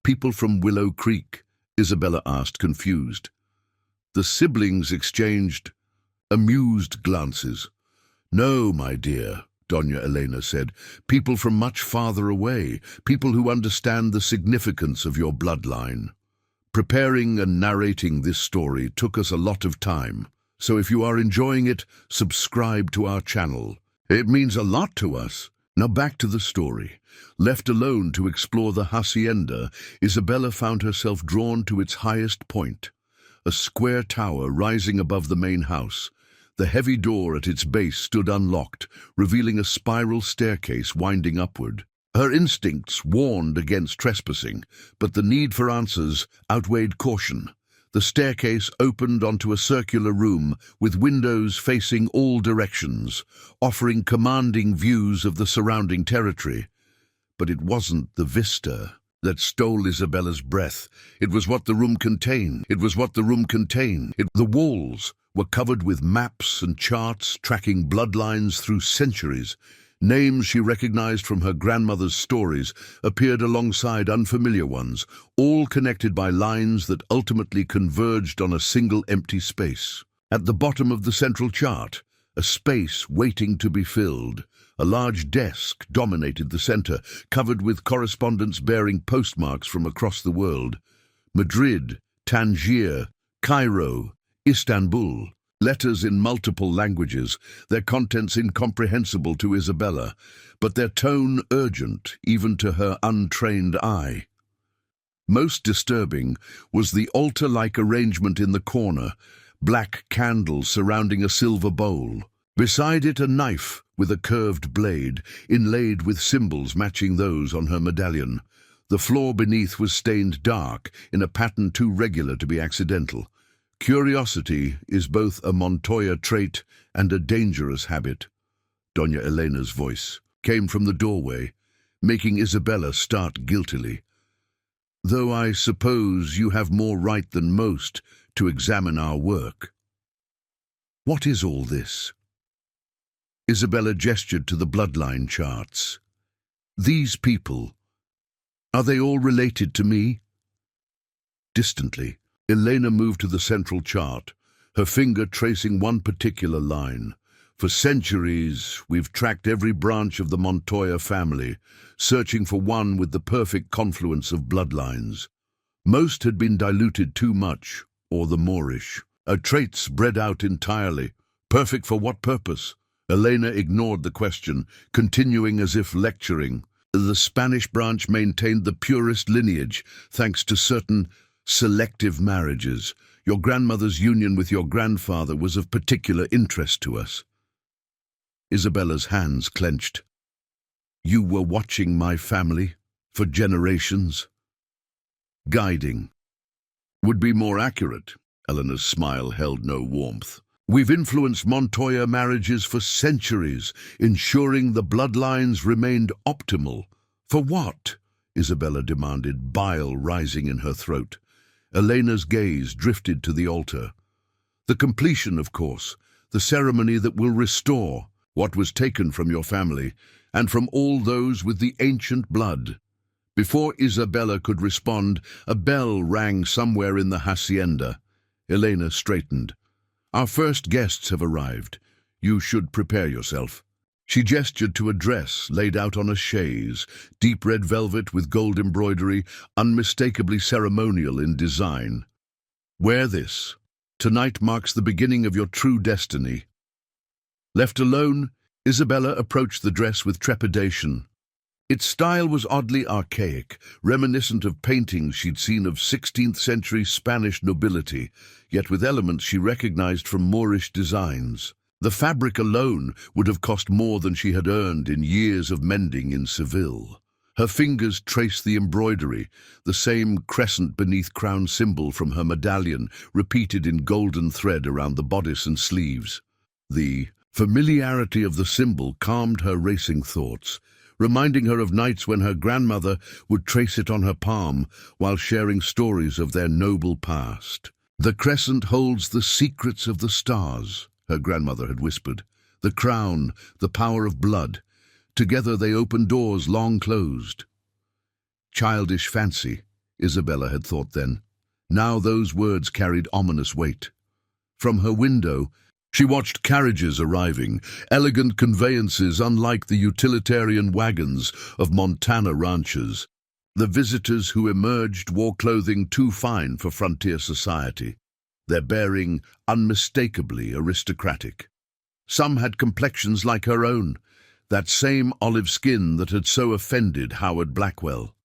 "People from Willow Creek?" Isabella asked, confused. The siblings exchanged amused glances. "No, my dear," Doña Elena said. "People from much farther away, people who understand the significance of your bloodline. Preparing and narrating this story took us a lot of time, so if you are enjoying it, subscribe to our channel. It means a lot to us." Now back to the story. Left alone to explore the hacienda, Isabella found herself drawn to its highest point, a square tower rising above the main house. The heavy door at its base stood unlocked, revealing a spiral staircase winding upward. Her instincts warned against trespassing, but the need for answers outweighed caution. The staircase opened onto a circular room with windows facing all directions, offering commanding views of the surrounding territory. But it wasn't the vista that stole Isabella's breath. It was what the room contained. The walls were covered with maps and charts tracking bloodlines through centuries, Names she recognized from her grandmother's stories appeared alongside unfamiliar ones, all connected by lines that ultimately converged on a single empty space. At the bottom of the central chart, a space waiting to be filled. A large desk dominated the center, covered with correspondence bearing postmarks from across the world. Madrid, Tangier, Cairo, Istanbul. Letters in multiple languages, their contents incomprehensible to Isabella, but their tone urgent even to her untrained eye. Most disturbing was the altar-like arrangement in the corner, black candles surrounding a silver bowl. Beside it a knife with a curved blade, inlaid with symbols matching those on her medallion. The floor beneath was stained dark, in a pattern too regular to be accidental. Curiosity is both a Montoya trait and a dangerous habit. Doña Elena's voice came from the doorway, making Isabella start guiltily. Though I suppose you have more right than most to examine our work. What is all this? Isabella gestured to the bloodline charts. These people, are they all related to me? Distantly, Elena moved to the central chart, her finger tracing one particular line. For centuries, we've tracked every branch of the Montoya family, searching for one with the perfect confluence of bloodlines. Most had been diluted too much, or the Moorish. A trait spread out entirely. Perfect for what purpose? Elena ignored the question, continuing as if lecturing. The Spanish branch maintained the purest lineage, thanks to certain selective marriages. Your grandmother's union with your grandfather was of particular interest to us. Isabella's hands clenched. You were watching my family for generations? Guiding. Would be more accurate. Eleanor's smile held no warmth. We've influenced Montoya marriages for centuries, ensuring the bloodlines remained optimal. For what? Isabella demanded, bile rising in her throat. Elena's gaze drifted to the altar. The completion, of course, the ceremony that will restore what was taken from your family and from all those with the ancient blood. Before Isabella could respond, a bell rang somewhere in the hacienda. Elena straightened. Our first guests have arrived. You should prepare yourself. She gestured to a dress laid out on a chaise, deep red velvet with gold embroidery, unmistakably ceremonial in design. Wear this. Tonight marks the beginning of your true destiny. Left alone, Isabella approached the dress with trepidation. Its style was oddly archaic, reminiscent of paintings she'd seen of 16th-century Spanish nobility, yet with elements she recognized from Moorish designs. The fabric alone would have cost more than she had earned in years of mending in Seville. Her fingers traced the embroidery, the same crescent beneath crown symbol from her medallion, repeated in golden thread around the bodice and sleeves. The familiarity of the symbol calmed her racing thoughts, reminding her of nights when her grandmother would trace it on her palm while sharing stories of their noble past. The crescent holds the secrets of the stars, her grandmother had whispered. The crown, the power of blood. Together they open doors long closed. Childish fancy, Isabella had thought then. Now those words carried ominous weight. From her window, she watched carriages arriving, elegant conveyances unlike the utilitarian wagons of Montana ranches. The visitors who emerged wore clothing too fine for frontier society, their bearing unmistakably aristocratic. Some had complexions like her own, that same olive skin that had so offended Howard Blackwell.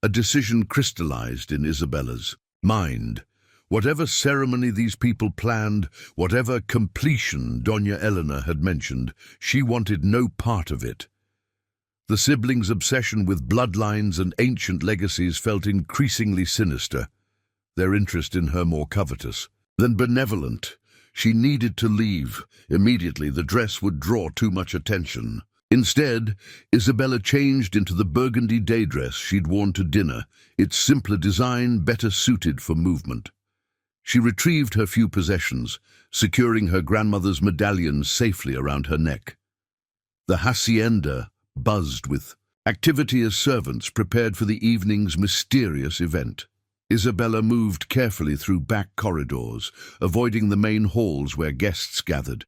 A decision crystallized in Isabella's mind. Whatever ceremony these people planned, whatever completion Doña Elena had mentioned, she wanted no part of it. The siblings' obsession with bloodlines and ancient legacies felt increasingly sinister, their interest in her more covetous than benevolent. She needed to leave. Immediately the dress would draw too much attention. Instead, Isabella changed into the burgundy day dress she'd worn to dinner, its simpler design better suited for movement. She retrieved her few possessions, securing her grandmother's medallion safely around her neck. The hacienda buzzed with activity as servants prepared for the evening's mysterious event. Isabella moved carefully through back corridors, avoiding the main halls where guests gathered.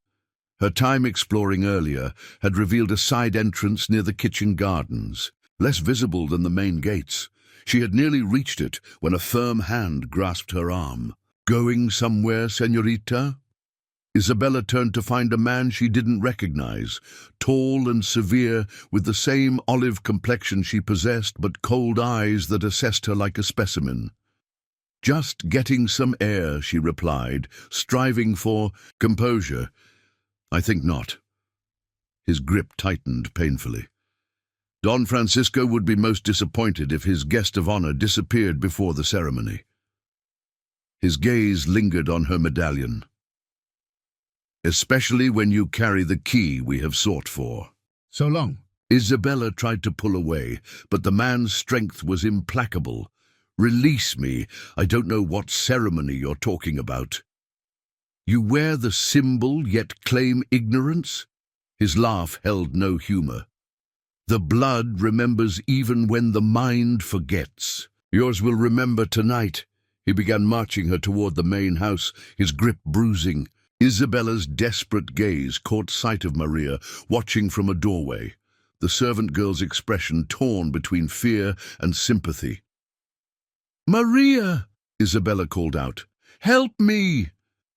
Her time exploring earlier had revealed a side entrance near the kitchen gardens, less visible than the main gates. She had nearly reached it when a firm hand grasped her arm. "Going somewhere, señorita?" Isabella turned to find a man she didn't recognize, tall and severe, with the same olive complexion she possessed, but cold eyes that assessed her like a specimen. "Just getting some air," she replied, striving for composure. "I think not." His grip tightened painfully. Don Francisco would be most disappointed if his guest of honor disappeared before the ceremony. His gaze lingered on her medallion. "Especially when you carry the key we have sought for." "So long." Isabella tried to pull away, but the man's strength was implacable. "Release me. I don't know what ceremony you're talking about." "You wear the symbol, yet claim ignorance?" His laugh held no humor. "The blood remembers even when the mind forgets. Yours will remember tonight." He began marching her toward the main house, his grip bruising. Isabella's desperate gaze caught sight of Maria, watching from a doorway, the servant girl's expression torn between fear and sympathy. "Maria!" Isabella called out. "Help me!"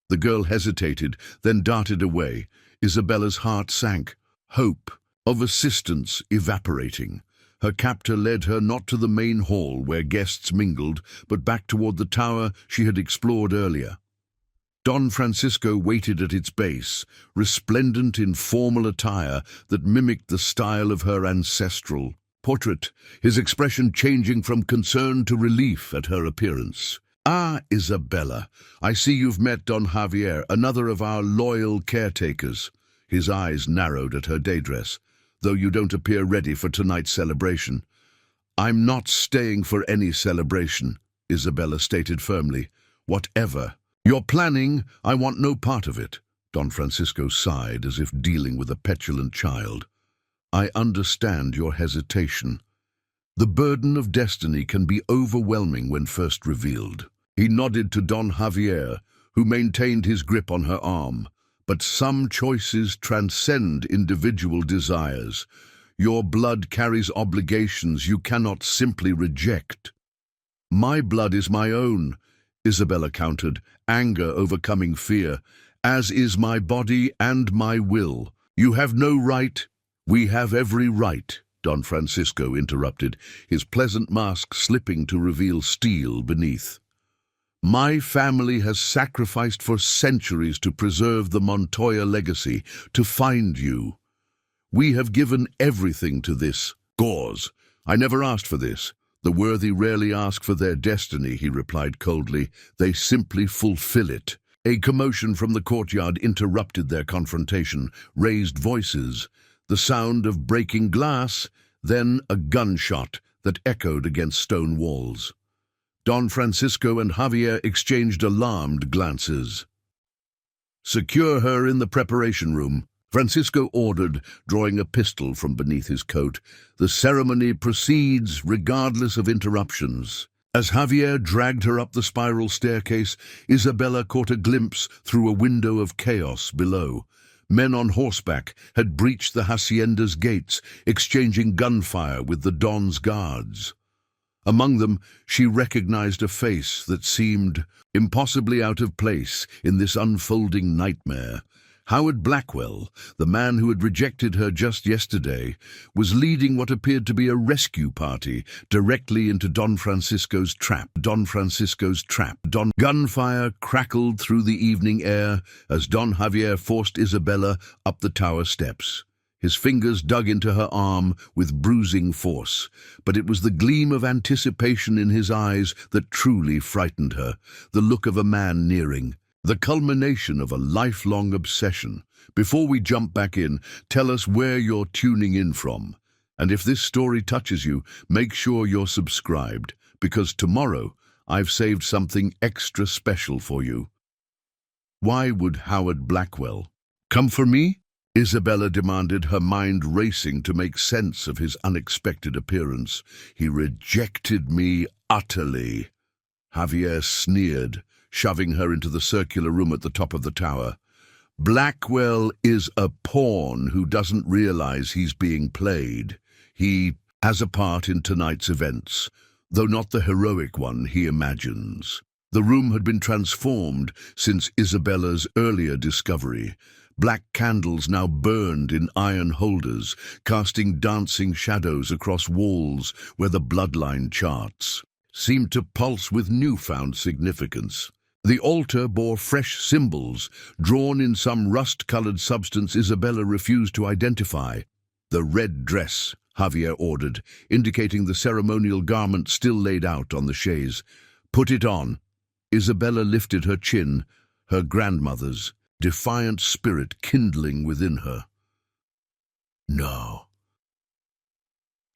The girl hesitated, then darted away. Isabella's heart sank, hope of assistance evaporating. Her captor led her not to the main hall where guests mingled, but back toward the tower she had explored earlier. Don Francisco waited at its base, resplendent in formal attire that mimicked the style of her ancestral portrait, his expression changing from concern to relief at her appearance. "Ah, Isabella, I see you've met Don Javier, another of our loyal caretakers." His eyes narrowed at her daydress. "Though you don't appear ready for tonight's celebration." "I'm not staying for any celebration," Isabella stated firmly. "Whatever you're planning, I want no part of it." Don Francisco sighed as if dealing with a petulant child. "I understand your hesitation. The burden of destiny can be overwhelming when first revealed." He nodded to Don Javier, who maintained his grip on her arm. "But some choices transcend individual desires. Your blood carries obligations you cannot simply reject." "My blood is my own," Isabella countered, anger overcoming fear, "as is my body and my will." "You have no right." "We have every right," Don Francisco interrupted, his pleasant mask slipping to reveal steel beneath. "My family has sacrificed for centuries to preserve the Montoya legacy, to find you. We have given everything to this cause. I never asked for this. The worthy rarely ask for their destiny," he replied coldly. "They simply fulfill it." A commotion from the courtyard interrupted their confrontation. Raised voices, the sound of breaking glass, then a gunshot that echoed against stone walls. Don Francisco and Javier exchanged alarmed glances. "Secure her in the preparation room," Francisco ordered, drawing a pistol from beneath his coat. "The ceremony proceeds regardless of interruptions." As Javier dragged her up the spiral staircase, Isabella caught a glimpse through a window of chaos below. Men on horseback had breached the hacienda's gates, exchanging gunfire with the Don's guards. Among them, she recognized a face that seemed impossibly out of place in this unfolding nightmare. Howard Blackwell, the man who had rejected her just yesterday, was leading what appeared to be a rescue party directly into Don Francisco's trap. Gunfire crackled through the evening air as Don Javier forced Isabella up the tower steps. His fingers dug into her arm with bruising force, but it was the gleam of anticipation in his eyes that truly frightened her, the look of a man nearing, the culmination of a lifelong obsession. Before we jump back in, tell us where you're tuning in from. And if this story touches you, make sure you're subscribed, because tomorrow I've saved something extra special for you. Why would Howard Blackwell come for me? Isabella demanded, her mind racing to make sense of his unexpected appearance. He rejected me utterly. Javier sneered, shoving her into the circular room at the top of the tower. Blackwell is a pawn who doesn't realize he's being played. He has a part in tonight's events, though not the heroic one he imagines. The room had been transformed since Isabella's earlier discovery. Black candles now burned in iron holders, casting dancing shadows across walls where the bloodline charts seemed to pulse with newfound significance. The altar bore fresh symbols, drawn in some rust-colored substance Isabella refused to identify. "The red dress," Javier ordered, indicating the ceremonial garment still laid out on the chaise. "Put it on." Isabella lifted her chin, her grandmother's defiant spirit kindling within her. "No."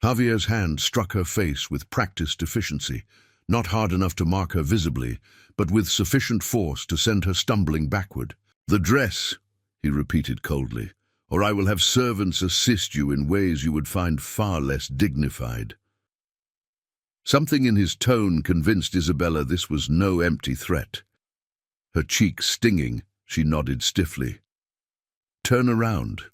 Javier's hand struck her face with practiced efficiency, not hard enough to mark her visibly, but with sufficient force to send her stumbling backward. "The dress," he repeated coldly, "or I will have servants assist you in ways you would find far less dignified." Something in his tone convinced Isabella this was no empty threat. Her cheek stinging, she nodded stiffly. "Turn around."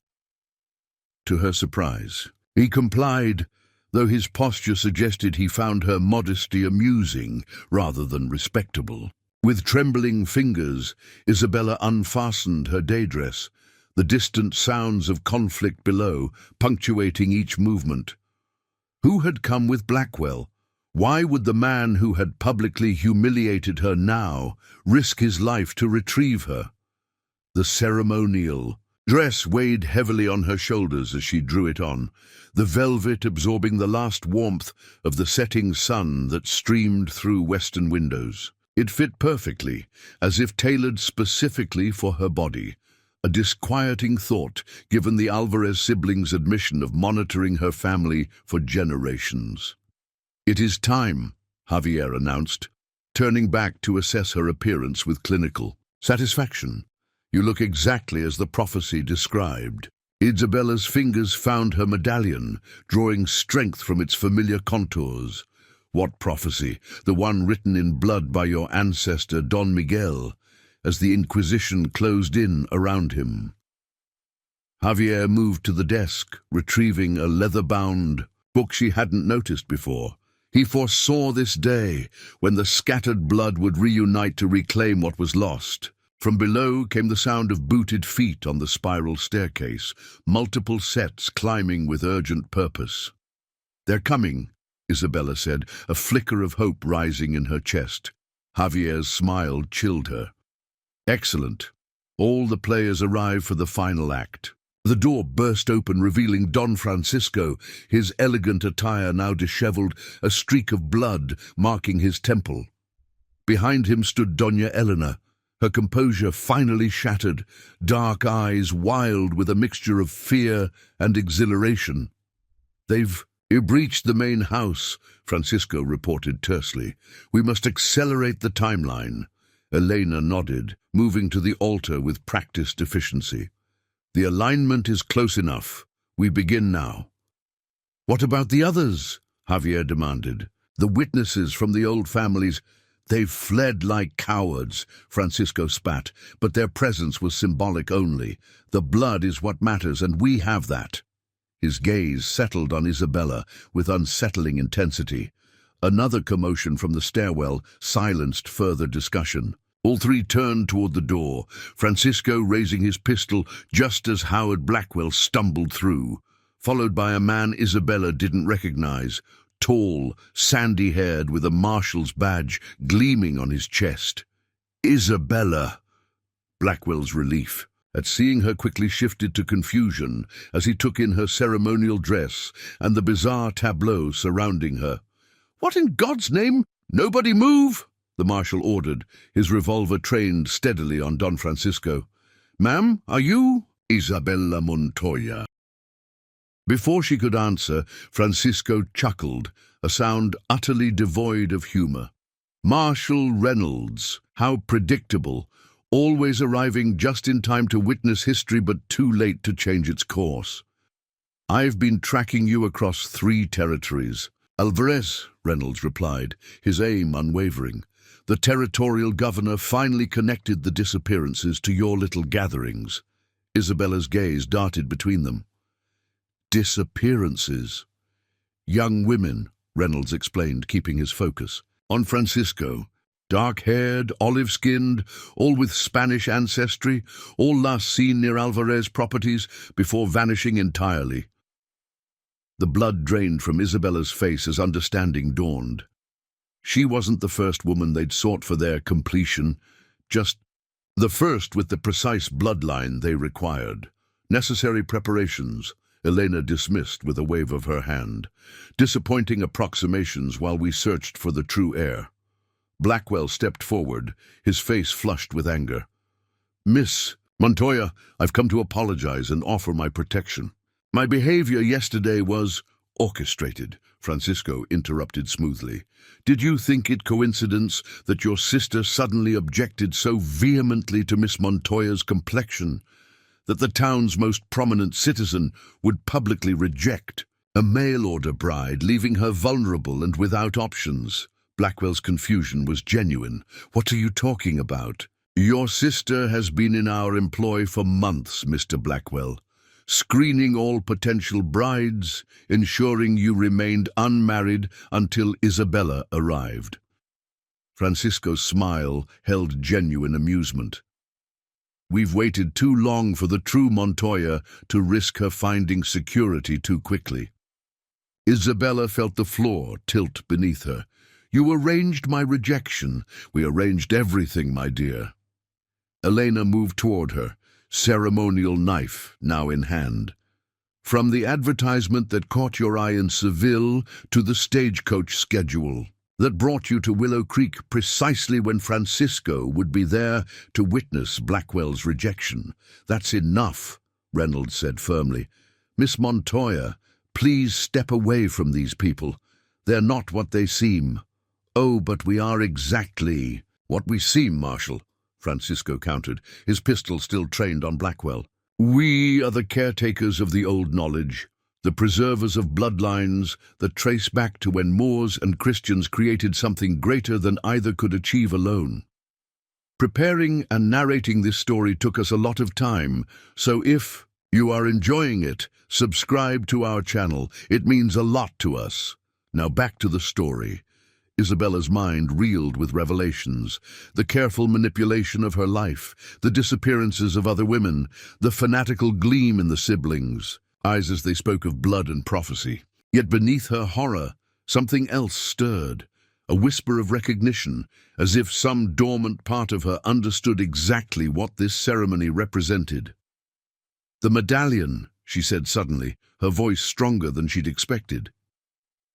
To her surprise, he complied, though his posture suggested he found her modesty amusing rather than respectable. With trembling fingers, Isabella unfastened her day dress, the distant sounds of conflict below punctuating each movement. Who had come with Blackwell? Why would the man who had publicly humiliated her now risk his life to retrieve her? The ceremonial dress weighed heavily on her shoulders as she drew it on, the velvet absorbing the last warmth of the setting sun that streamed through western windows. It fit perfectly, as if tailored specifically for her body, a disquieting thought given the Alvarez siblings' admission of monitoring her family for generations. "It is time," Javier announced, turning back to assess her appearance with clinical satisfaction. "You look exactly as the prophecy described." Isabella's fingers found her medallion, drawing strength from its familiar contours. "What prophecy? The one written in blood by your ancestor Don Miguel," as the Inquisition closed in around him. Javier moved to the desk, retrieving a leather-bound book she hadn't noticed before. He foresaw this day, when the scattered blood would reunite to reclaim what was lost. From below came the sound of booted feet on the spiral staircase, multiple sets climbing with urgent purpose. "They're coming," Isabella said, a flicker of hope rising in her chest. Javier's smile chilled her. "Excellent. All the players arrive for the final act." The door burst open, revealing Don Francisco, his elegant attire now disheveled, a streak of blood marking his temple. Behind him stood Doña Elena, her composure finally shattered, dark eyes wild with a mixture of fear and exhilaration. "They've breached the main house," Francisco reported tersely. "We must accelerate the timeline." Elena nodded, moving to the altar with practiced efficiency. "The alignment is close enough. We begin now." "What about the others?" Javier demanded. "The witnesses from the old families—" "They've fled like cowards," Francisco spat, "but their presence was symbolic only. The blood is what matters, and we have that." His gaze settled on Isabella with unsettling intensity. Another commotion from the stairwell silenced further discussion. All three turned toward the door, Francisco raising his pistol just as Howard Blackwell stumbled through, followed by a man Isabella didn't recognize, tall, sandy-haired, with a marshal's badge gleaming on his chest. "Isabella!" Blackwell's relief at seeing her quickly shifted to confusion as he took in her ceremonial dress and the bizarre tableau surrounding her. "What in God's name? Nobody move!" the marshal ordered, his revolver trained steadily on Don Francisco. "Ma'am, are you—" "Isabella Montoya." Before she could answer, Francisco chuckled, a sound utterly devoid of humor. "Marshal Reynolds, how predictable. always arriving just in time to witness history but too late to change its course. I've been tracking you across 3 territories. Alvarez, Reynolds replied, his aim unwavering. The territorial governor finally connected the disappearances to your little gatherings. Isabella's gaze darted between them. Disappearances. Young women, Reynolds explained, keeping his focus. On Francisco, dark-haired, olive-skinned, all with Spanish ancestry, all last seen near Alvarez properties before vanishing entirely. The blood drained from Isabella's face as understanding dawned. She wasn't the first woman they'd sought for their completion, just the first with the precise bloodline they required. Necessary preparations, Elena dismissed with a wave of her hand. Disappointing approximations while we searched for the true heir. Blackwell stepped forward, his face flushed with anger. Miss Montoya, I've come to apologize and offer my protection. My behavior yesterday was orchestrated, Francisco interrupted smoothly. Did you think it coincidence that your sister suddenly objected so vehemently to Miss Montoya's complexion that the town's most prominent citizen would publicly reject a mail-order bride, leaving her vulnerable and without options? Blackwell's confusion was genuine. What are you talking about? Your sister has been in our employ for months, Mr. Blackwell, screening all potential brides, ensuring you remained unmarried until Isabella arrived. Francisco's smile held genuine amusement. We've waited too long for the true Montoya to risk her finding security too quickly. Isabella felt the floor tilt beneath her. You arranged my rejection. We arranged everything, my dear. Elena moved toward her, ceremonial knife now in hand. From the advertisement that caught your eye in Seville to the stagecoach schedule that brought you to Willow Creek precisely when Francisco would be there to witness Blackwell's rejection. That's enough, Reynolds said firmly. Miss Montoya, please step away from these people. They're not what they seem. Oh, but we are exactly what we seem, Marshal, Francisco countered, his pistol still trained on Blackwell. We are the caretakers of the old knowledge, the preservers of bloodlines that trace back to when Moors and Christians created something greater than either could achieve alone. Preparing and narrating this story took us a lot of time, so if you are enjoying it, subscribe to our channel. It means a lot to us. Now back to the story. Isabella's mind reeled with revelations, the careful manipulation of her life, the disappearances of other women, the fanatical gleam in the siblings, eyes as they spoke of blood and prophecy. Yet beneath her horror, something else stirred, a whisper of recognition, as if some dormant part of her understood exactly what this ceremony represented. The medallion, she said suddenly, her voice stronger than she'd expected.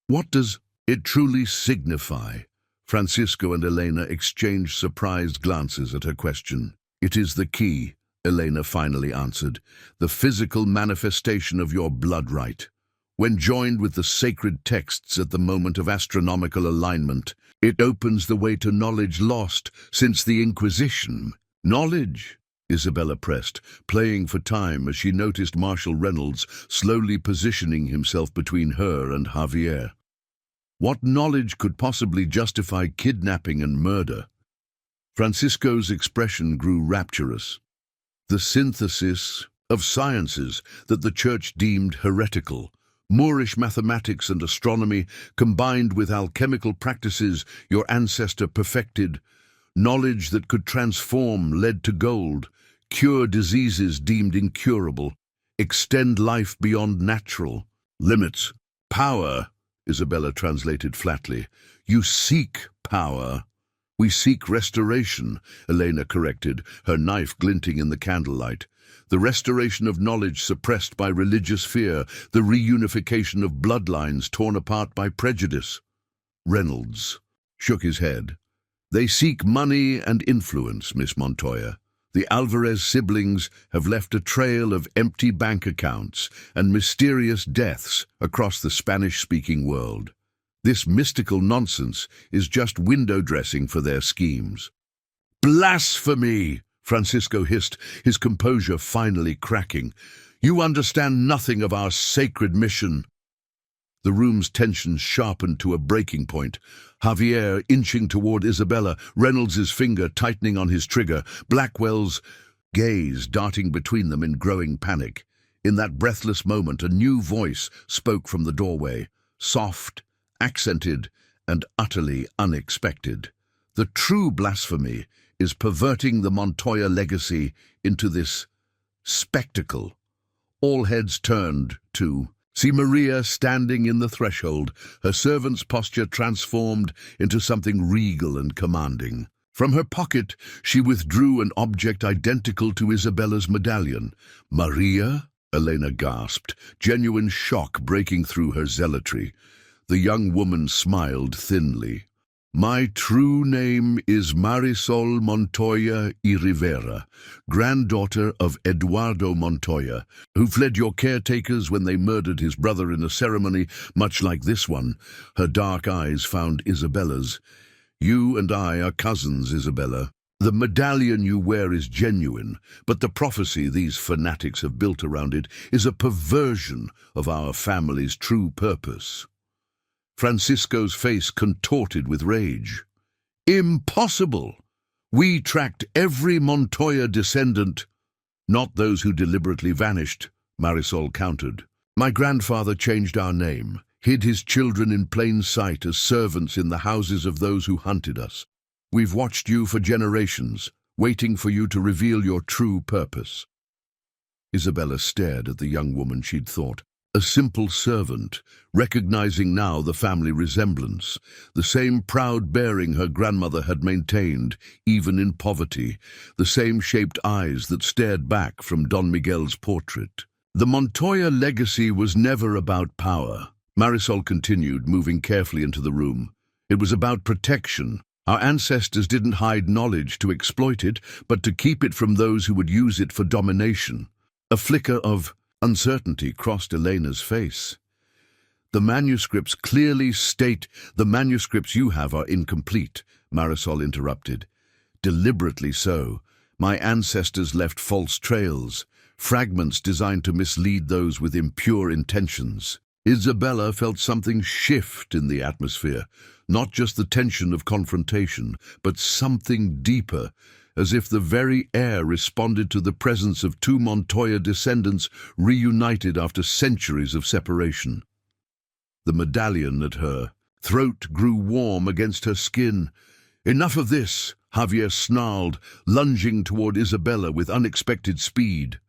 What does it truly signify? Francisco and Elena exchanged surprised glances at her question. It is the key, Elena finally answered, the physical manifestation of your blood right. When joined with the sacred texts at the moment of astronomical alignment, it opens the way to knowledge lost since the Inquisition. Knowledge, Isabella pressed, playing for time as she noticed Marshal Reynolds slowly positioning himself between her and Javier. What knowledge could possibly justify kidnapping and murder? Francisco's expression grew rapturous. The synthesis of sciences that the Church deemed heretical, Moorish mathematics and astronomy combined with alchemical practices your ancestor perfected, knowledge that could transform lead to gold, cure diseases deemed incurable, extend life beyond natural limits. Power, Isabella translated flatly. You seek power. We seek restoration, Elena corrected, her knife glinting in the candlelight. The restoration of knowledge suppressed by religious fear, the reunification of bloodlines torn apart by prejudice. Reynolds shook his head. They seek money and influence, Miss Montoya. The Alvarez siblings have left a trail of empty bank accounts and mysterious deaths across the Spanish-speaking world. This mystical nonsense is just window dressing for their schemes. Blasphemy! Francisco hissed, his composure finally cracking. "You understand nothing of our sacred mission." The room's tension sharpened to a breaking point. Javier inching toward Isabella, Reynolds's finger tightening on his trigger, Blackwell's gaze darting between them in growing panic. In that breathless moment, a new voice spoke from the doorway, soft, accented, and utterly unexpected. "The true blasphemy is perverting the Montoya legacy into this spectacle." All heads turned to see Maria standing in the threshold, her servant's posture transformed into something regal and commanding. From her pocket, she withdrew an object identical to Isabella's medallion. "Maria?" Elena gasped, genuine shock breaking through her zealotry. The young woman smiled thinly. "My true name is Marisol Montoya y Rivera, granddaughter of Eduardo Montoya, who fled your caretakers when they murdered his brother in a ceremony much like this one." Her dark eyes found Isabella's. "You and I are cousins, Isabella. The medallion you wear is genuine, but the prophecy these fanatics have built around it is a perversion of our family's true purpose." Francisco's face contorted with rage. "Impossible! We tracked every Montoya descendant." "Not those who deliberately vanished," Marisol countered. "My grandfather changed our name, hid his children in plain sight as servants in the houses of those who hunted us. We've watched you for generations, waiting for you to reveal your true purpose." Isabella stared at the young woman she'd thought a simple servant, recognizing now the family resemblance, the same proud bearing her grandmother had maintained, even in poverty, the same shaped eyes that stared back from Don Miguel's portrait. "The Montoya legacy was never about power," Marisol continued, moving carefully into the room. "It was about protection. Our ancestors didn't hide knowledge to exploit it, but to keep it from those who would use it for domination." A flicker of uncertainty crossed Elena's face. "The manuscripts clearly state—" "The manuscripts you have are incomplete," Marisol interrupted. "Deliberately so. My ancestors left false trails, fragments designed to mislead those with impure intentions." Isabella felt something shift in the atmosphere, not just the tension of confrontation, but something deeper, as if the very air responded to the presence of two Montoya descendants reunited after centuries of separation. The medallion at her throat grew warm against her skin. "Enough of this," Javier snarled, lunging toward Isabella with unexpected speed.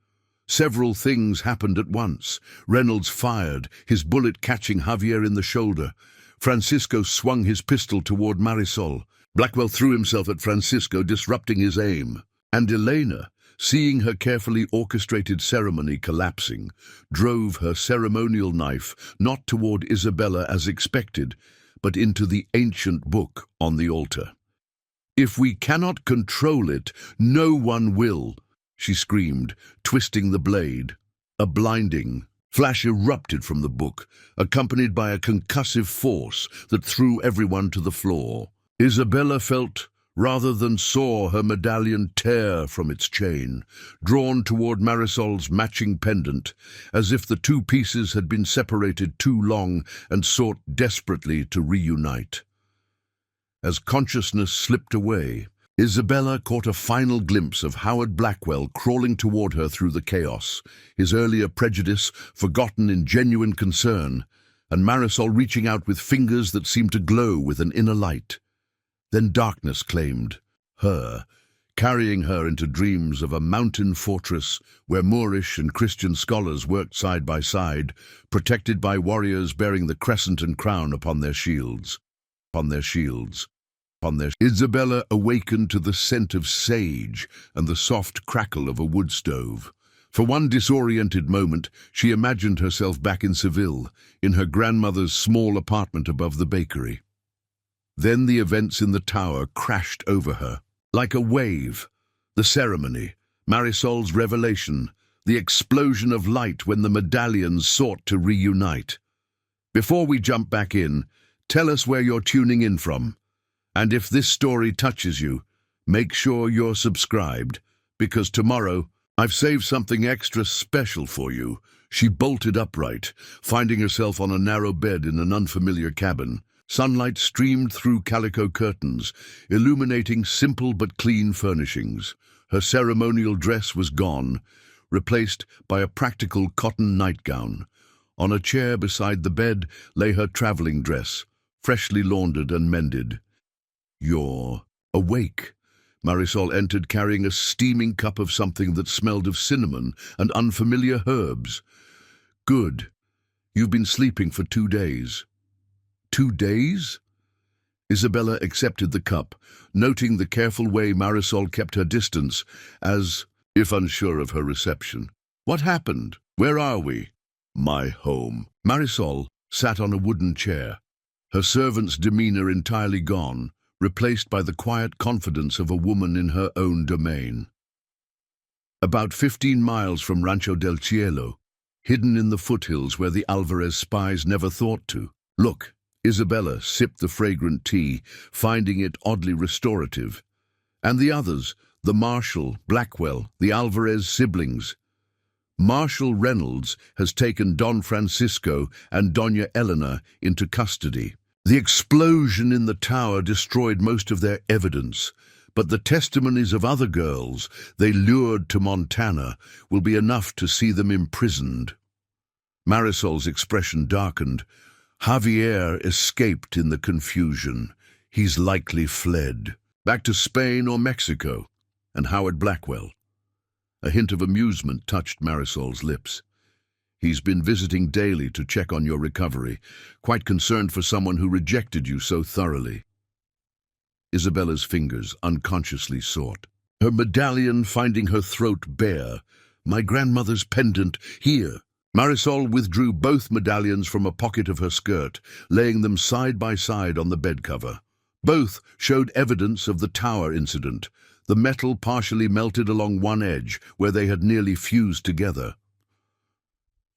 Several things happened at once. Reynolds fired, his bullet catching Javier in the shoulder. Francisco swung his pistol toward Marisol. Blackwell threw himself at Francisco, disrupting his aim. And Elena, seeing her carefully orchestrated ceremony collapsing, drove her ceremonial knife not toward Isabella as expected, but into the ancient book on the altar. "If we cannot control it, no one will," she screamed, twisting the blade. A blinding flash erupted from the book, accompanied by a concussive force that threw everyone to the floor. Isabella felt, rather than saw, her medallion tear from its chain, drawn toward Marisol's matching pendant, as if the two pieces had been separated too long and sought desperately to reunite. As consciousness slipped away, Isabella caught a final glimpse of Howard Blackwell crawling toward her through the chaos, his earlier prejudice forgotten in genuine concern, and Marisol reaching out with fingers that seemed to glow with an inner light. Then darkness claimed her, carrying her into dreams of a mountain fortress where Moorish and Christian scholars worked side by side, protected by warriors bearing the crescent and crown upon their shields. Isabella awakened to the scent of sage and the soft crackle of a wood stove. For one disoriented moment, she imagined herself back in Seville, in her grandmother's small apartment above the bakery. Then the events in the tower crashed over her. Like a wave, the ceremony, Marisol's revelation, the explosion of light when the medallions sought to reunite. Before we jump back in, tell us where you're tuning in from. And if this story touches you, make sure you're subscribed. Because tomorrow, I've saved something extra special for you." She bolted upright, finding herself on a narrow bed in an unfamiliar cabin. Sunlight streamed through calico curtains, illuminating simple but clean furnishings. Her ceremonial dress was gone, replaced by a practical cotton nightgown. On a chair beside the bed lay her traveling dress, freshly laundered and mended. "You're awake." Marisol entered carrying a steaming cup of something that smelled of cinnamon and unfamiliar herbs. "Good. You've been sleeping for 2 days." 2 days? Isabella accepted the cup, noting the careful way Marisol kept her distance, as if unsure of her reception. "What happened? Where are we?" "My home." Marisol sat on a wooden chair, her servant's demeanor entirely gone, replaced by the quiet confidence of a woman in her own domain. About 15 miles from Rancho del Cielo, hidden in the foothills where the Alvarez spies never thought to. "Look." Isabella sipped the fragrant tea, finding it oddly restorative. "And the others, the Marshal, Blackwell, the Alvarez siblings. Marshal Reynolds has taken Don Francisco and Doña Elena into custody. The explosion in the tower destroyed most of their evidence, but the testimonies of other girls they lured to Montana will be enough to see them imprisoned." Marisol's expression darkened. "Javier escaped in the confusion. He's likely fled. Back to Spain or Mexico. And Howard Blackwell?" A hint of amusement touched Marisol's lips. "He's been visiting daily to check on your recovery, quite concerned for someone who rejected you so thoroughly." Isabella's fingers unconsciously sought her medallion, finding her throat bare. "My grandmother's pendant, here." Marisol withdrew both medallions from a pocket of her skirt, laying them side by side on the bed cover. Both showed evidence of the tower incident, the metal partially melted along one edge where they had nearly fused together.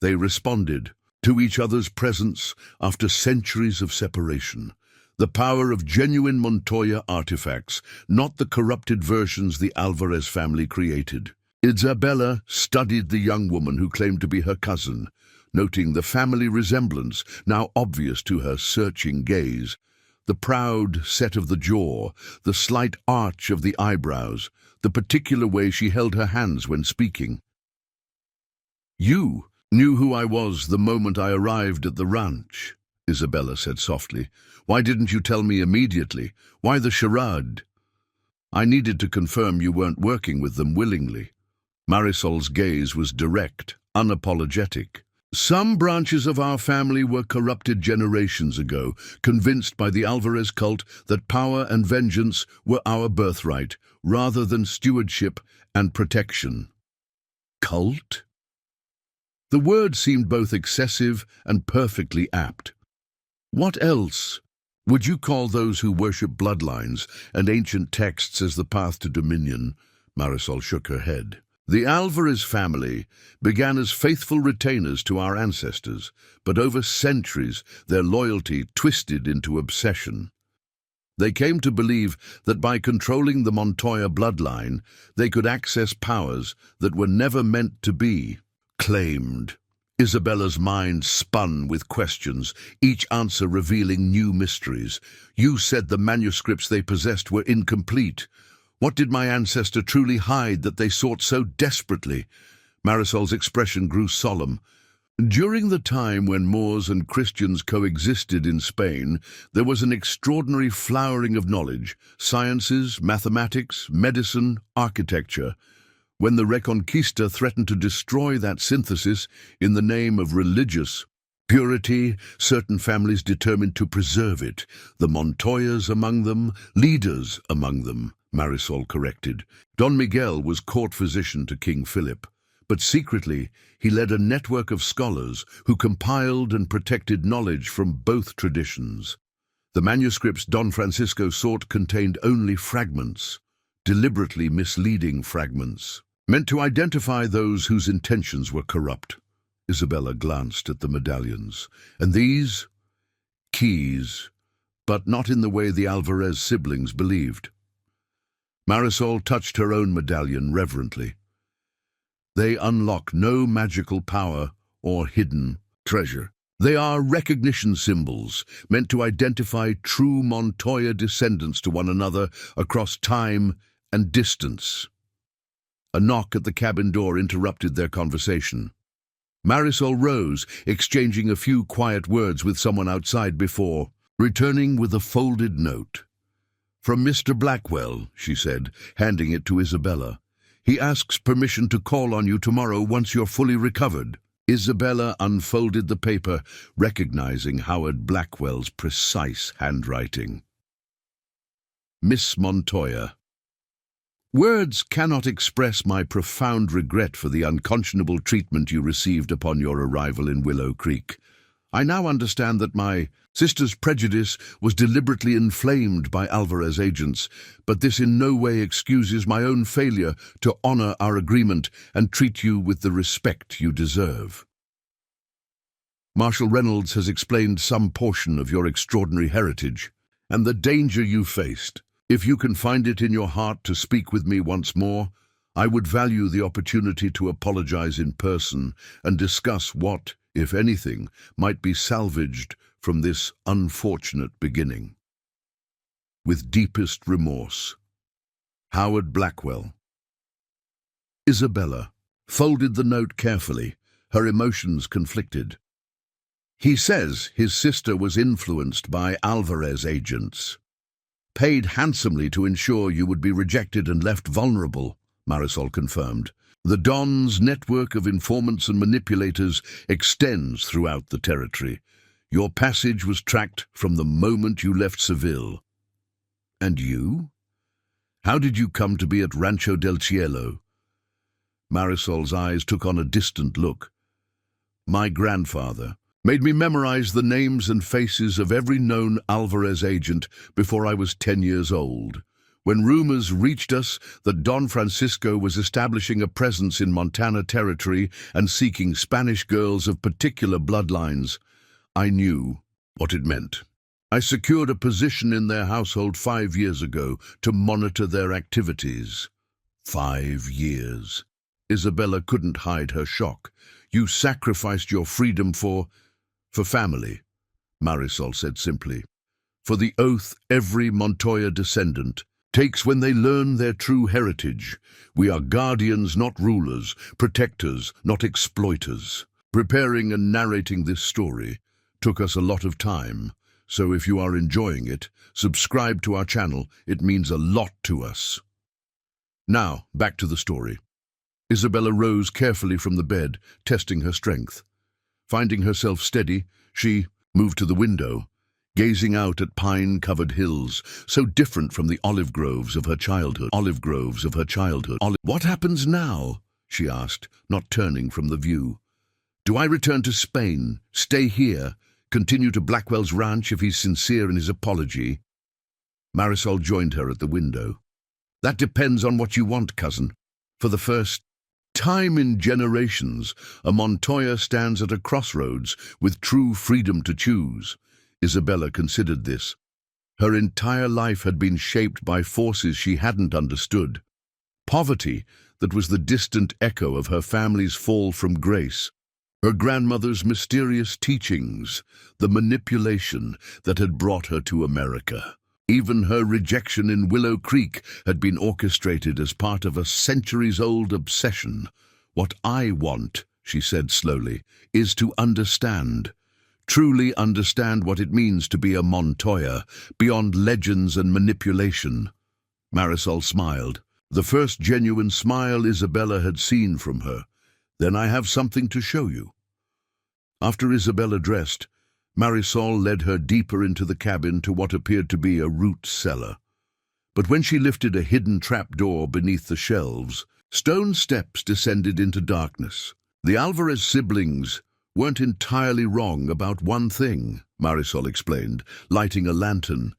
They responded to each other's presence after centuries of separation. The power of genuine Montoya artifacts, not the corrupted versions the Alvarez family created. Isabella studied the young woman who claimed to be her cousin, noting the family resemblance now obvious to her searching gaze. The proud set of the jaw, the slight arch of the eyebrows, the particular way she held her hands when speaking. "You knew who I was the moment I arrived at the ranch," Isabella said softly. "Why didn't you tell me immediately? Why the charade?" "I needed to confirm you weren't working with them willingly." Marisol's gaze was direct, unapologetic. "Some branches of our family were corrupted generations ago, convinced by the Alvarez cult that power and vengeance were our birthright, rather than stewardship and protection." "Cult?" The word seemed both excessive and perfectly apt. "What else would you call those who worship bloodlines and ancient texts as the path to dominion?" Marisol shook her head. "The Alvarez family began as faithful retainers to our ancestors, but over centuries their loyalty twisted into obsession. They came to believe that by controlling the Montoya bloodline, they could access powers that were never meant to be claimed." Isabella's mind spun with questions, each answer revealing new mysteries. "You said the manuscripts they possessed were incomplete. What did my ancestor truly hide that they sought so desperately?" Marisol's expression grew solemn. "During the time when Moors and Christians coexisted in Spain, there was an extraordinary flowering of knowledge, sciences, mathematics, medicine, architecture. When the Reconquista threatened to destroy that synthesis in the name of religious purity, certain families determined to preserve it. The Montoyas among them, leaders among them," Marisol corrected. "Don Miguel was court physician to King Philip, but secretly he led a network of scholars who compiled and protected knowledge from both traditions. The manuscripts Don Francisco sought contained only fragments, deliberately misleading fragments, meant to identify those whose intentions were corrupt." Isabella glanced at the medallions. "And these? Keys, but not in the way the Alvarez siblings believed." Marisol touched her own medallion reverently. They unlock no magical power or hidden treasure. They are recognition symbols meant to identify true Montoya descendants to one another across time and distance. A knock at the cabin door interrupted their conversation. Marisol rose, exchanging a few quiet words with someone outside before returning with a folded note. "From Mr. Blackwell," she said, handing it to Isabella. "He asks permission to call on you tomorrow once you're fully recovered." Isabella unfolded the paper, recognizing Howard Blackwell's precise handwriting. Miss Montoya. Words cannot express my profound regret for the unconscionable treatment you received upon your arrival in Willow Creek. I now understand that my sister's prejudice was deliberately inflamed by Alvarez agents, but this in no way excuses my own failure to honor our agreement and treat you with the respect you deserve. Marshal Reynolds has explained some portion of your extraordinary heritage and the danger you faced. If you can find it in your heart to speak with me once more, I would value the opportunity to apologize in person and discuss what, if anything, might be salvaged from this unfortunate beginning. With deepest remorse, Howard Blackwell. Isabella folded the note carefully, her emotions conflicted. He says his sister was influenced by Alvarez agents. Paid handsomely to ensure you would be rejected and left vulnerable, Marisol confirmed. The Don's network of informants and manipulators extends throughout the territory. Your passage was tracked from the moment you left Seville. And you? How did you come to be at Rancho del Cielo? Marisol's eyes took on a distant look. My grandfather made me memorize the names and faces of every known Alvarez agent before I was 10 years old. When rumors reached us that Don Francisco was establishing a presence in Montana territory and seeking Spanish girls of particular bloodlines, I knew what it meant. I secured a position in their household 5 years ago to monitor their activities. 5 years. Isabella couldn't hide her shock. You sacrificed your freedom for family, Marisol said simply. For the oath every Montoya descendant takes when they learn their true heritage. We are guardians, not rulers, protectors, not exploiters. Preparing and narrating this story took us a lot of time, so if you are enjoying it, subscribe to our channel. It means a lot to us. Now, back to the story. Isabella rose carefully from the bed, testing her strength. Finding herself steady, she moved to the window, gazing out at pine-covered hills, so different from the olive groves of her childhood. What happens now? She asked, not turning from the view. Do I return to Spain, stay here, continue to Blackwell's ranch if he's sincere in his apology? Marisol joined her at the window. That depends on what you want, cousin. For the first time in generations, a Montoya stands at a crossroads with true freedom to choose. Isabella considered this. Her entire life had been shaped by forces she hadn't understood. Poverty that was the distant echo of her family's fall from grace. Her grandmother's mysterious teachings, the manipulation that had brought her to America. Even her rejection in Willow Creek had been orchestrated as part of a centuries-old obsession. What I want, she said slowly, is to understand. Truly understand what it means to be a Montoya, beyond legends and manipulation. Marisol smiled, the first genuine smile Isabella had seen from her. Then I have something to show you. After Isabella dressed, Marisol led her deeper into the cabin to what appeared to be a root cellar. But when she lifted a hidden trapdoor beneath the shelves, stone steps descended into darkness. The Alvarez siblings weren't entirely wrong about one thing, Marisol explained, lighting a lantern.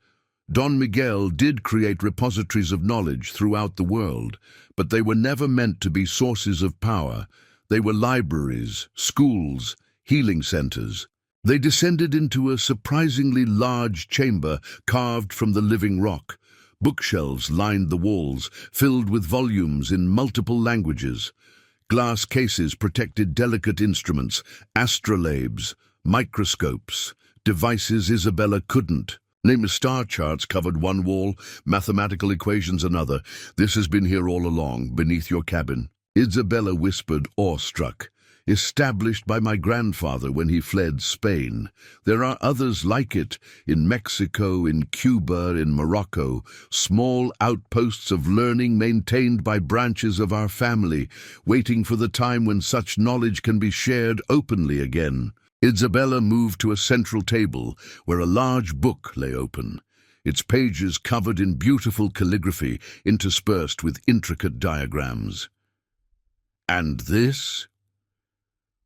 Don Miguel did create repositories of knowledge throughout the world, but they were never meant to be sources of power. They were libraries, schools, healing centers. They descended into a surprisingly large chamber carved from the living rock, Bookshelves lined the walls, filled with volumes in multiple languages. Glass cases protected delicate instruments, astrolabes, microscopes, devices Isabella couldn't. Name star charts covered one wall, mathematical equations another. This has been here all along, beneath your cabin. Isabella whispered, awestruck. Established by my grandfather when he fled Spain. There are others like it, in Mexico, in Cuba, in Morocco, small outposts of learning maintained by branches of our family, waiting for the time when such knowledge can be shared openly again. Isabella moved to a central table where a large book lay open, its pages covered in beautiful calligraphy interspersed with intricate diagrams. And this?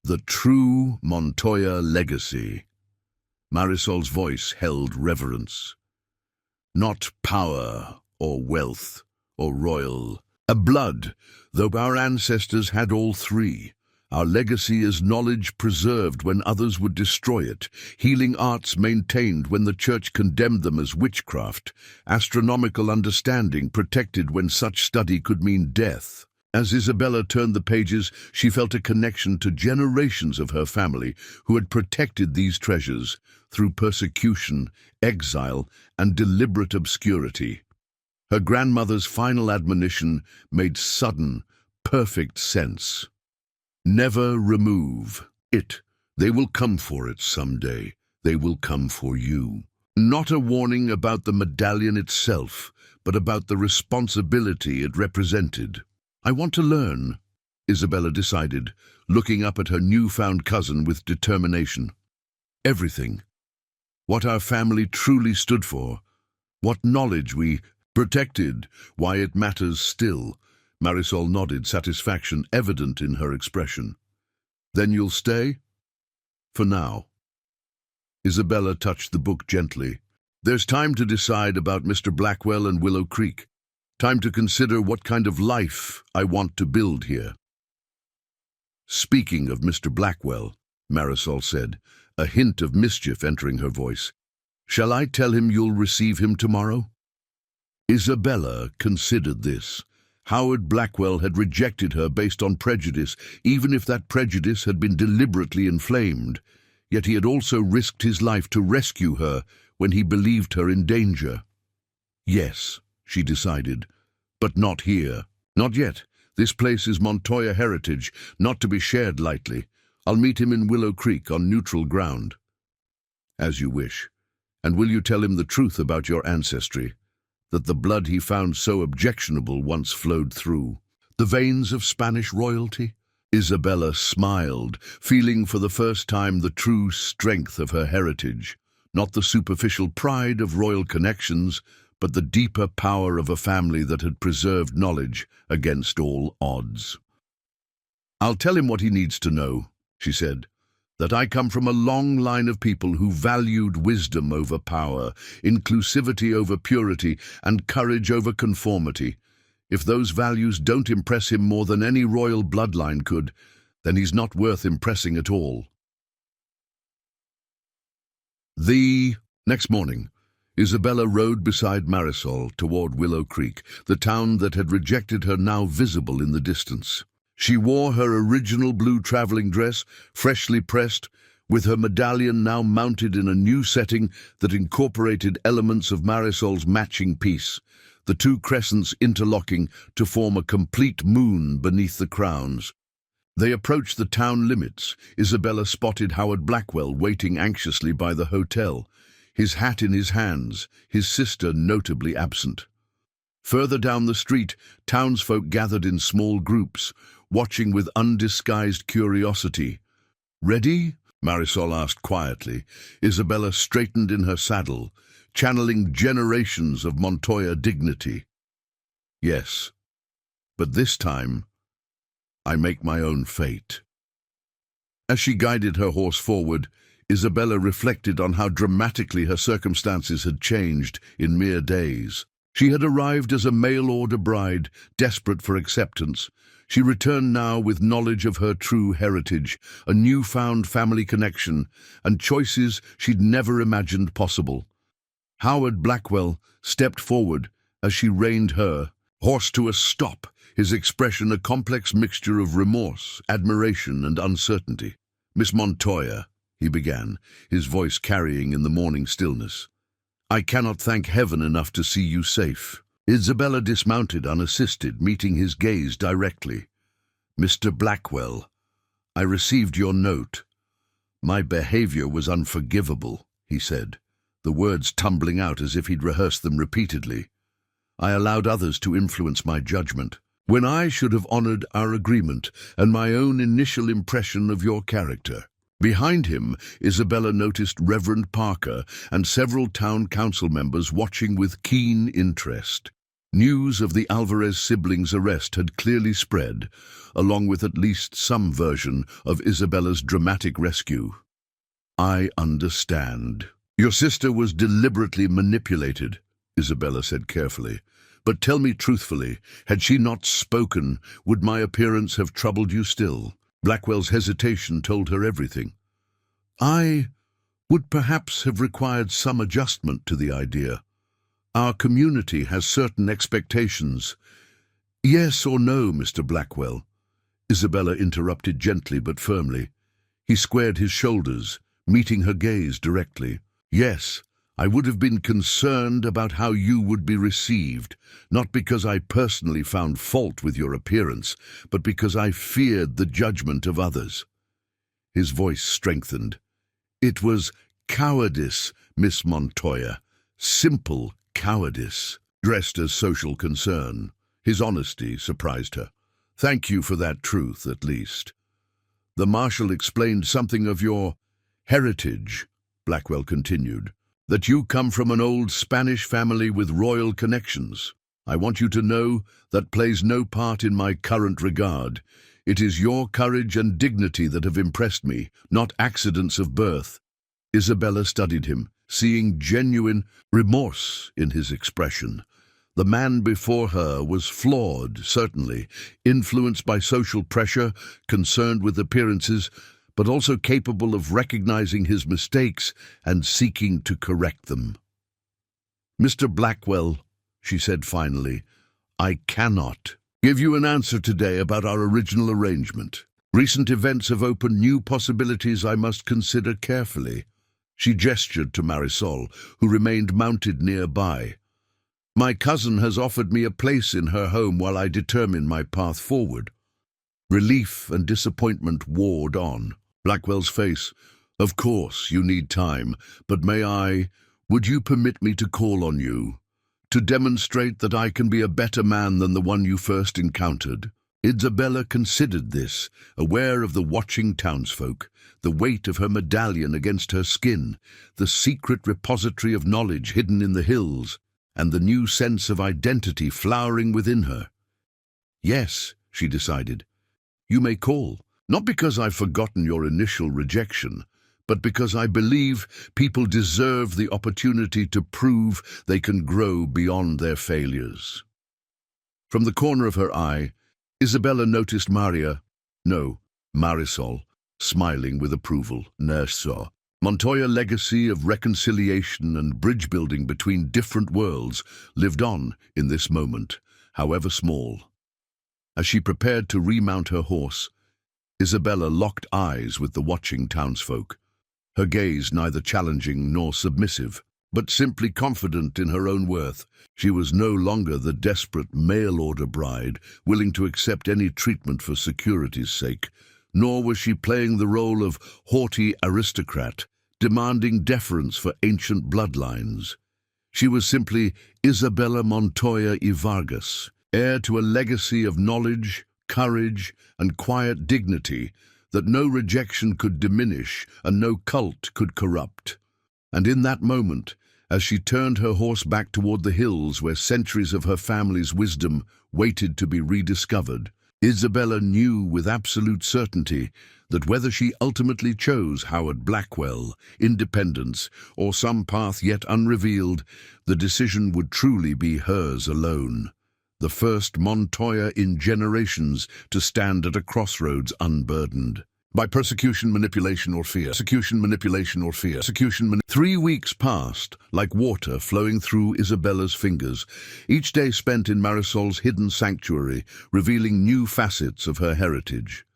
The true Montoya legacy. Marisol's voice held reverence. Not power or wealth or royal. A blood, though our ancestors had all three. Our legacy is knowledge preserved when others would destroy it, healing arts maintained when the church condemned them as witchcraft, astronomical understanding protected when such study could mean death. As Isabella turned the pages, she felt a connection to generations of her family who had protected these treasures through persecution, exile, and deliberate obscurity. Her grandmother's final admonition made sudden, perfect sense. Never remove it. They will come for it someday. They will come for you. Not a warning about the medallion itself, but about the responsibility it represented. I want to learn, Isabella decided, looking up at her newfound cousin with determination. Everything. What our family truly stood for. What knowledge we protected. Why it matters still. Marisol nodded, satisfaction evident in her expression. Then you'll stay? For now. Isabella touched the book gently. There's time to decide about Mr. Blackwell and Willow Creek. Time to consider what kind of life I want to build here. Speaking of Mr. Blackwell, Marisol said, a hint of mischief entering her voice. Shall I tell him you'll receive him tomorrow? Isabella considered this. Howard Blackwell had rejected her based on prejudice, even if that prejudice had been deliberately inflamed. Yet he had also risked his life to rescue her when he believed her in danger. Yes, she decided, but not here. Not yet. This place is Montoya heritage, not to be shared lightly. I'll meet him in Willow Creek on neutral ground. As you wish. And will you tell him the truth about your ancestry? That the blood he found so objectionable once flowed through the veins of Spanish royalty? Isabella smiled, feeling for the first time the true strength of her heritage, not the superficial pride of royal connections, but the deeper power of a family that had preserved knowledge against all odds. I'll tell him what he needs to know, she said, that I come from a long line of people who valued wisdom over power, inclusivity over purity, and courage over conformity. If those values don't impress him more than any royal bloodline could, then he's not worth impressing at all. The next morning, Isabella rode beside Marisol toward Willow Creek, the town that had rejected her now visible in the distance. She wore her original blue traveling dress, freshly pressed, with her medallion now mounted in a new setting that incorporated elements of Marisol's matching piece, the two crescents interlocking to form a complete moon beneath the crowns. They approached the town limits. Isabella spotted Howard Blackwell waiting anxiously by the hotel, his hat in his hands, his sister notably absent. Further down the street, townsfolk gathered in small groups, watching with undisguised curiosity. Ready? Marisol asked quietly. Isabella straightened in her saddle, channeling generations of Montoya dignity. Yes, but this time, I make my own fate. As she guided her horse forward, Isabella reflected on how dramatically her circumstances had changed in mere days. She had arrived as a mail-order bride, desperate for acceptance. She returned now with knowledge of her true heritage, a newfound family connection, and choices she'd never imagined possible. Howard Blackwell stepped forward as she reined her horse to a stop, his expression a complex mixture of remorse, admiration, and uncertainty. "Miss Montoya," he began, his voice carrying in the morning stillness, "I cannot thank heaven enough to see you safe." Isabella dismounted unassisted, meeting his gaze directly. "Mr. Blackwell, I received your note. My behavior was unforgivable," he said, the words tumbling out as if he'd rehearsed them repeatedly. "I allowed others to influence my judgment, when I should have honored our agreement and my own initial impression of your character." Behind him, Isabella noticed Reverend Parker and several town council members watching with keen interest. News of the Alvarez siblings' arrest had clearly spread, along with at least some version of Isabella's dramatic rescue. "I understand. Your sister was deliberately manipulated," Isabella said carefully. "But tell me truthfully, had she not spoken, would my appearance have troubled you still?" Blackwell's hesitation told her everything. "I would perhaps have required some adjustment to the idea. Our community has certain expectations." "Yes or no, Mr. Blackwell?" Isabella interrupted gently but firmly. He squared his shoulders, meeting her gaze directly. "Yes, I would have been concerned about how you would be received, not because I personally found fault with your appearance, but because I feared the judgment of others." His voice strengthened. "It was cowardice, Miss Montoya. Simple cowardice, dressed as social concern." His honesty surprised her. "Thank you for that truth, at least." "The Marshal explained something of your heritage," Blackwell continued, "that you come from an old Spanish family with royal connections. I want you to know that plays no part in my current regard. It is your courage and dignity that have impressed me, not accidents of birth." Isabella studied him, seeing genuine remorse in his expression. The man before her was flawed, certainly, influenced by social pressure, concerned with appearances, but also capable of recognizing his mistakes and seeking to correct them. "Mr. Blackwell," she said finally, "I cannot give you an answer today about our original arrangement. Recent events have opened new possibilities I must consider carefully." She gestured to Marisol, who remained mounted nearby. "My cousin has offered me a place in her home while I determine my path forward." Relief and disappointment warred on Blackwell's face. "Of course, you need time, but would you permit me to call on you, to demonstrate that I can be a better man than the one you first encountered?" Isabella considered this, aware of the watching townsfolk, the weight of her medallion against her skin, the secret repository of knowledge hidden in the hills, and the new sense of identity flowering within her. "Yes," she decided, "you may call, not because I've forgotten your initial rejection, but because I believe people deserve the opportunity to prove they can grow beyond their failures." From the corner of her eye, Isabella noticed Marisol, smiling with approval. Nerso. Montoya legacy of reconciliation and bridge-building between different worlds lived on in this moment, however small. As she prepared to remount her horse, Isabella locked eyes with the watching townsfolk, her gaze neither challenging nor submissive, but simply confident in her own worth. She was no longer the desperate mail-order bride, willing to accept any treatment for security's sake, nor was she playing the role of haughty aristocrat, demanding deference for ancient bloodlines. She was simply Isabella Montoya y Vargas, heir to a legacy of knowledge, courage, and quiet dignity that no rejection could diminish and no cult could corrupt. And in that moment, as she turned her horse back toward the hills where centuries of her family's wisdom waited to be rediscovered, Isabella knew with absolute certainty that whether she ultimately chose Howard Blackwell, independence, or some path yet unrevealed, the decision would truly be hers alone. The first Montoya in generations to stand at a crossroads unburdened. By persecution, manipulation, or fear. Persecution, manipulation, or fear. 3 weeks passed, like water flowing through Isabella's fingers, each day spent in Marisol's hidden sanctuary, revealing new facets of her heritage.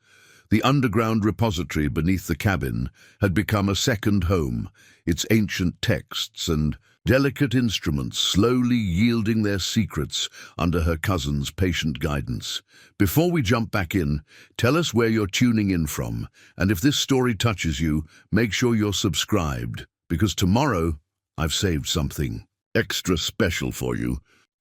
The underground repository beneath the cabin had become a second home, its ancient texts and delicate instruments slowly yielding their secrets under her cousin's patient guidance. Before we jump back in, tell us where you're tuning in from, and if this story touches you, make sure you're subscribed, because tomorrow I've saved something extra special for you.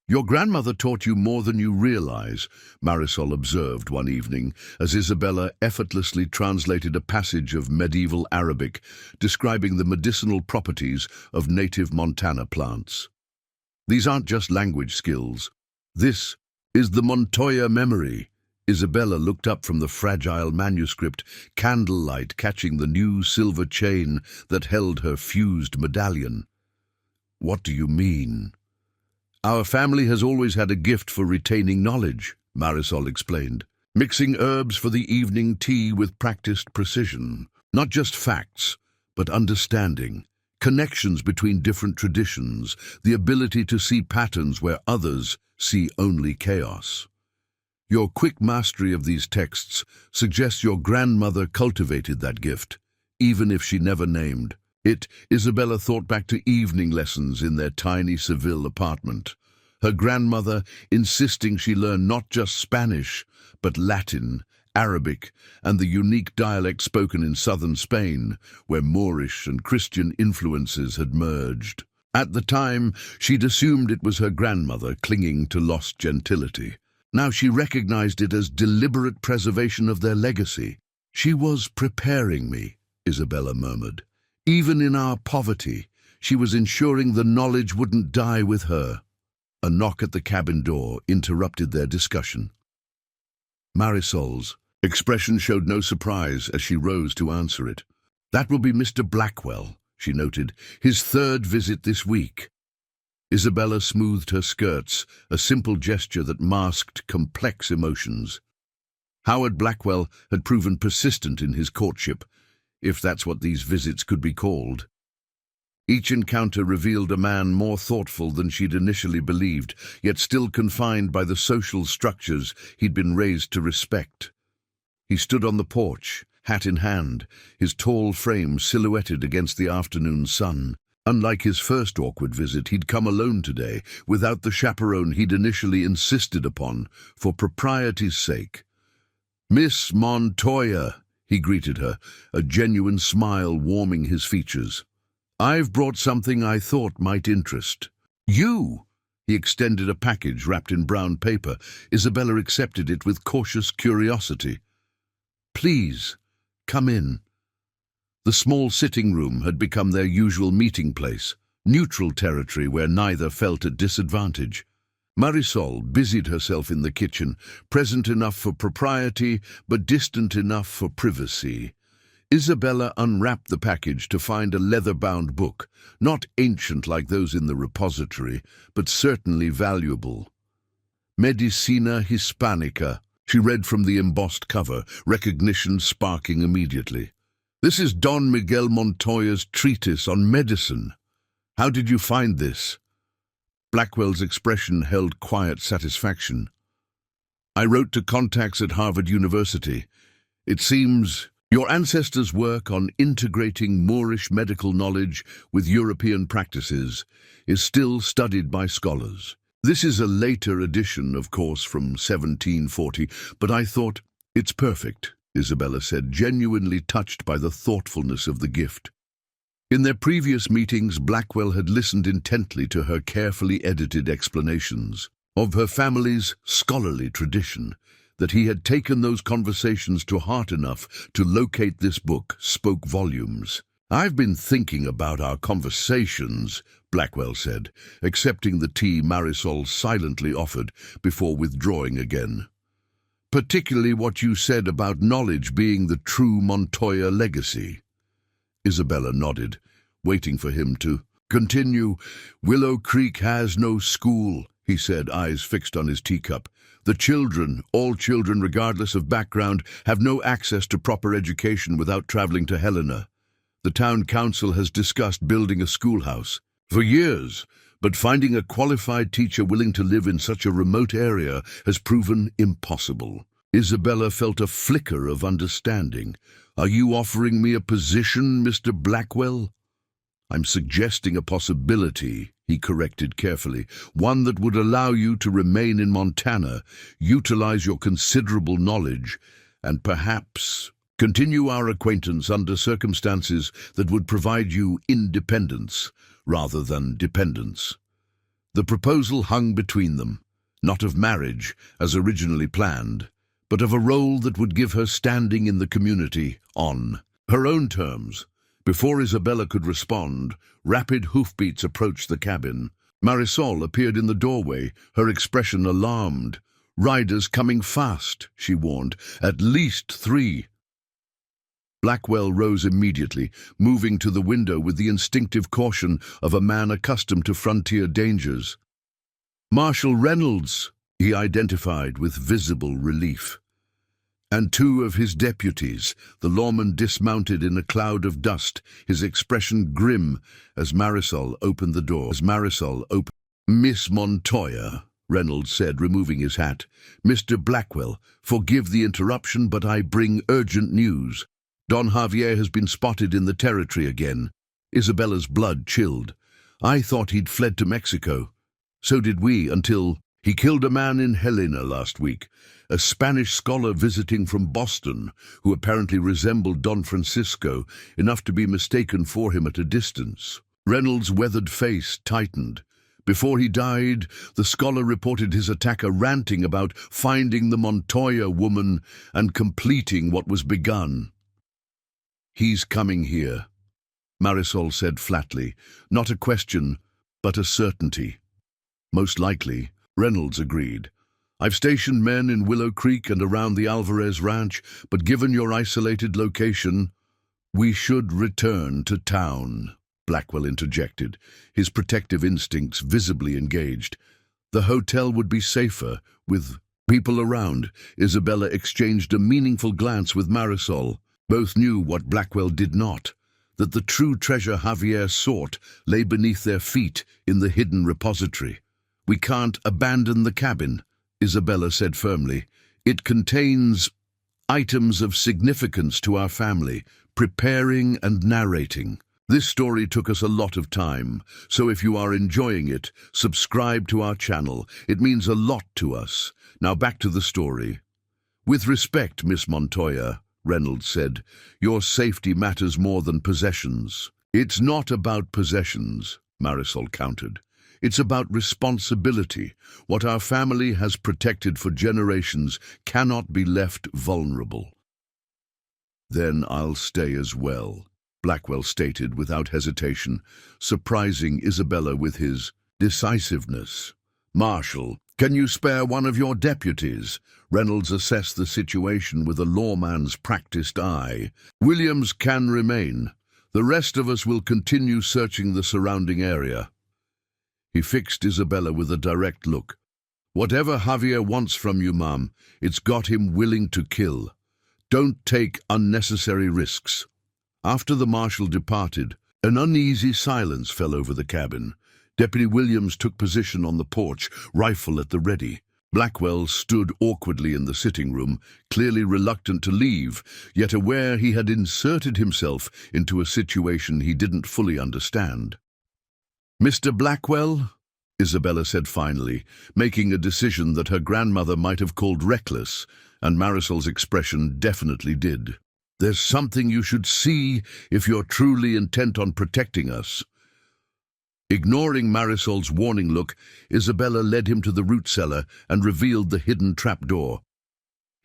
Your grandmother taught you more than you realize, Marisol observed one evening as Isabella effortlessly translated a passage of medieval Arabic describing the medicinal properties of native Montana plants. These aren't just language skills. This is the Montoya memory. Isabella looked up from the fragile manuscript, candlelight catching the new silver chain that held her fused medallion. What do you mean? Our family has always had a gift for retaining knowledge, Marisol explained, mixing herbs for the evening tea with practiced precision. Not just facts, but understanding, connections between different traditions, the ability to see patterns where others see only chaos. Your quick mastery of these texts suggests your grandmother cultivated that gift, even if she never named it. Isabella thought back to evening lessons in their tiny Seville apartment. Her grandmother insisting she learn not just Spanish, but Latin, Arabic, and the unique dialect spoken in southern Spain, where Moorish and Christian influences had merged. At the time, she'd assumed it was her grandmother clinging to lost gentility. Now she recognized it as deliberate preservation of their legacy. She was preparing me, Isabella murmured. Even in our poverty, she was ensuring the knowledge wouldn't die with her. A knock at the cabin door interrupted their discussion. Marisol's expression showed no surprise as she rose to answer it. That will be Mr. Blackwell, she noted, his third visit this week. Isabella smoothed her skirts, a simple gesture that masked complex emotions. Howard Blackwell had proven persistent in his courtship, if that's what these visits could be called. Each encounter revealed a man more thoughtful than she'd initially believed, yet still confined by the social structures he'd been raised to respect. He stood on the porch, hat in hand, his tall frame silhouetted against the afternoon sun. Unlike his first awkward visit, he'd come alone today, without the chaperone he'd initially insisted upon, for propriety's sake. "Miss Montoya," he greeted her, a genuine smile warming his features. "I've brought something I thought might interest you." He extended a package wrapped in brown paper. Isabella accepted it with cautious curiosity. "Please, come in." The small sitting room had become their usual meeting place, neutral territory where neither felt at disadvantage. Marisol busied herself in the kitchen, present enough for propriety, but distant enough for privacy. Isabella unwrapped the package to find a leather-bound book, not ancient like those in the repository, but certainly valuable. Medicina Hispanica, she read from the embossed cover, recognition sparking immediately. "This is Don Miguel Montoya's treatise on medicine. How did you find this?" Blackwell's expression held quiet satisfaction. "I wrote to contacts at Harvard University. It seems your ancestors' work on integrating Moorish medical knowledge with European practices is still studied by scholars. This is a later edition, of course, from 1740, but I thought it's perfect," Isabella said, genuinely touched by the thoughtfulness of the gift. In their previous meetings, Blackwell had listened intently to her carefully edited explanations of her family's scholarly tradition. That he had taken those conversations to heart enough to locate this book spoke volumes. "I've been thinking about our conversations," Blackwell said, accepting the tea Marisol silently offered before withdrawing again. "Particularly what you said about knowledge being the true Montoya legacy." Isabella nodded, waiting for him to continue. "Willow Creek has no school," he said, eyes fixed on his teacup. The children, all children regardless of background, have no access to proper education without traveling to Helena. The town council has discussed building a schoolhouse for years, but finding a qualified teacher willing to live in such a remote area has proven impossible. Isabella felt a flicker of understanding. Are you offering me a position, Mr. Blackwell? I'm suggesting a possibility, he corrected carefully, one that would allow you to remain in Montana, utilize your considerable knowledge, and perhaps continue our acquaintance under circumstances that would provide you independence rather than dependence. The proposal hung between them, not of marriage, as originally planned, but of a role that would give her standing in the community on her own terms. Before Isabella could respond, rapid hoofbeats approached the cabin. Marisol appeared in the doorway, her expression alarmed. "Riders coming fast," she warned. "At least 3. Blackwell rose immediately, moving to the window with the instinctive caution of a man accustomed to frontier dangers. "Marshal Reynolds," he identified with visible relief. "And 2 of his deputies." The lawman dismounted in a cloud of dust, his expression grim as Marisol opened the door. "Miss Montoya," Reynolds said, removing his hat. "Mr. Blackwell, forgive the interruption, but I bring urgent news. Don Javier has been spotted in the territory again." Isabella's blood chilled. "I thought he'd fled to Mexico. So did we, until he killed a man in Helena last week, a Spanish scholar visiting from Boston, who apparently resembled Don Francisco enough to be mistaken for him at a distance." Reynolds' weathered face tightened. Before he died, the scholar reported his attacker ranting about finding the Montoya woman and completing what was begun. "He's coming here," Marisol said flatly. "Not a question, but a certainty." "Most likely," Reynolds agreed. "I've stationed men in Willow Creek and around the Alvarez Ranch, but given your isolated location, we should return to town," Blackwell interjected, his protective instincts visibly engaged. "The hotel would be safer, with people around." Isabella exchanged a meaningful glance with Marisol. Both knew what Blackwell did not, that the true treasure Javier sought lay beneath their feet in the hidden repository. "We can't abandon the cabin," Isabella said firmly. "It contains items of significance to our family, preparing and narrating. This story took us a lot of time, so if you are enjoying it, subscribe to our channel. It means a lot to us. Now back to the story." "With respect, Miss Montoya," Reynolds said, "your safety matters more than possessions." "It's not about possessions," Marisol countered. "It's about responsibility. What our family has protected for generations cannot be left vulnerable." "Then I'll stay as well," Blackwell stated without hesitation, surprising Isabella with his decisiveness. "Marshal, can you spare one of your deputies?" Reynolds assessed the situation with a lawman's practiced eye. "Williams can remain. The rest of us will continue searching the surrounding area." He fixed Isabella with a direct look. "Whatever Javier wants from you, ma'am, it's got him willing to kill. Don't take unnecessary risks." After the marshal departed, an uneasy silence fell over the cabin. Deputy Williams took position on the porch, rifle at the ready. Blackwell stood awkwardly in the sitting room, clearly reluctant to leave, yet aware he had inserted himself into a situation he didn't fully understand. "Mr. Blackwell," Isabella said finally, making a decision that her grandmother might have called reckless, and Marisol's expression definitely did. "There's something you should see if you're truly intent on protecting us." Ignoring Marisol's warning look, Isabella led him to the root cellar and revealed the hidden trapdoor.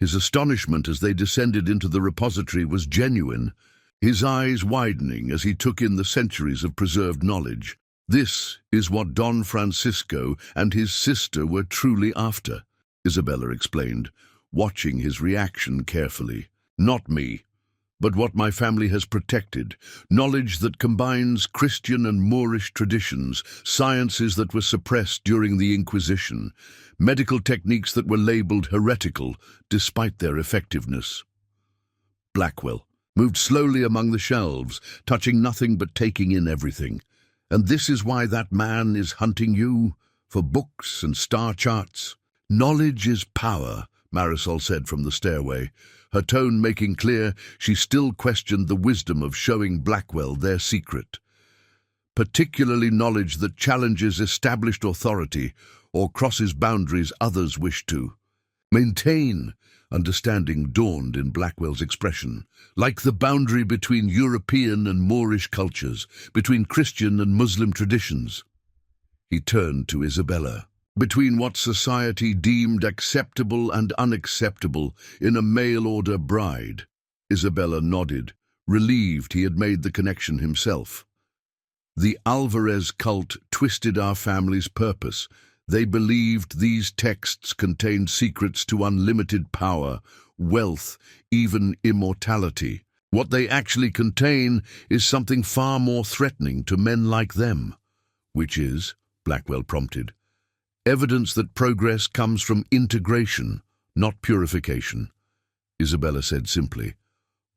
His astonishment as they descended into the repository was genuine, his eyes widening as he took in the centuries of preserved knowledge. "This is what Don Francisco and his sister were truly after," Isabella explained, watching his reaction carefully. "Not me. but what my family has protected, knowledge that combines Christian and Moorish traditions, sciences that were suppressed during the Inquisition, medical techniques that were labeled heretical despite their effectiveness. Blackwell moved slowly among the shelves, touching nothing but taking in everything. And this is why that man is hunting you, for books and star charts. Knowledge is power, Marisol said from the stairway, her tone making clear she still questioned the wisdom of showing Blackwell their secret. Particularly knowledge that challenges established authority or crosses boundaries others wish to maintain. Understanding dawned in Blackwell's expression, like the boundary between European and Moorish cultures, between Christian and Muslim traditions. He turned to Isabella. Between what society deemed acceptable and unacceptable in a mail-order bride. Isabella nodded, relieved he had made the connection himself. The Alvarez cult twisted our family's purpose. They believed these texts contained secrets to unlimited power, wealth, even immortality. What they actually contain is something far more threatening to men like them. Which is, Blackwell prompted, evidence that progress comes from integration, not purification. Isabella said simply,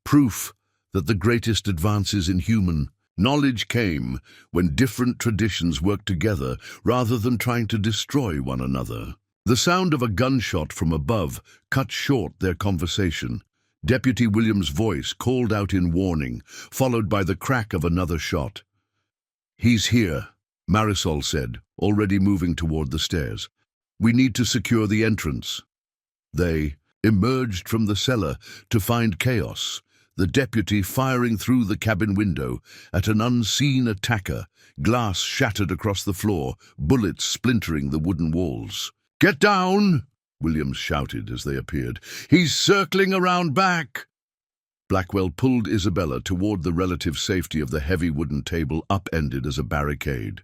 proof that the greatest advances in human knowledge came when different traditions worked together rather than trying to destroy one another. The sound of a gunshot from above cut short their conversation. Deputy Williams' voice called out in warning, followed by the crack of another shot. He's here, Marisol said, already moving toward the stairs. We need to secure the entrance. They emerged from the cellar to find chaos, the deputy firing through the cabin window at an unseen attacker, glass shattered across the floor, bullets splintering the wooden walls. "Get down!" Williams shouted as they appeared. "He's circling around back!" Blackwell pulled Isabella toward the relative safety of the heavy wooden table upended as a barricade.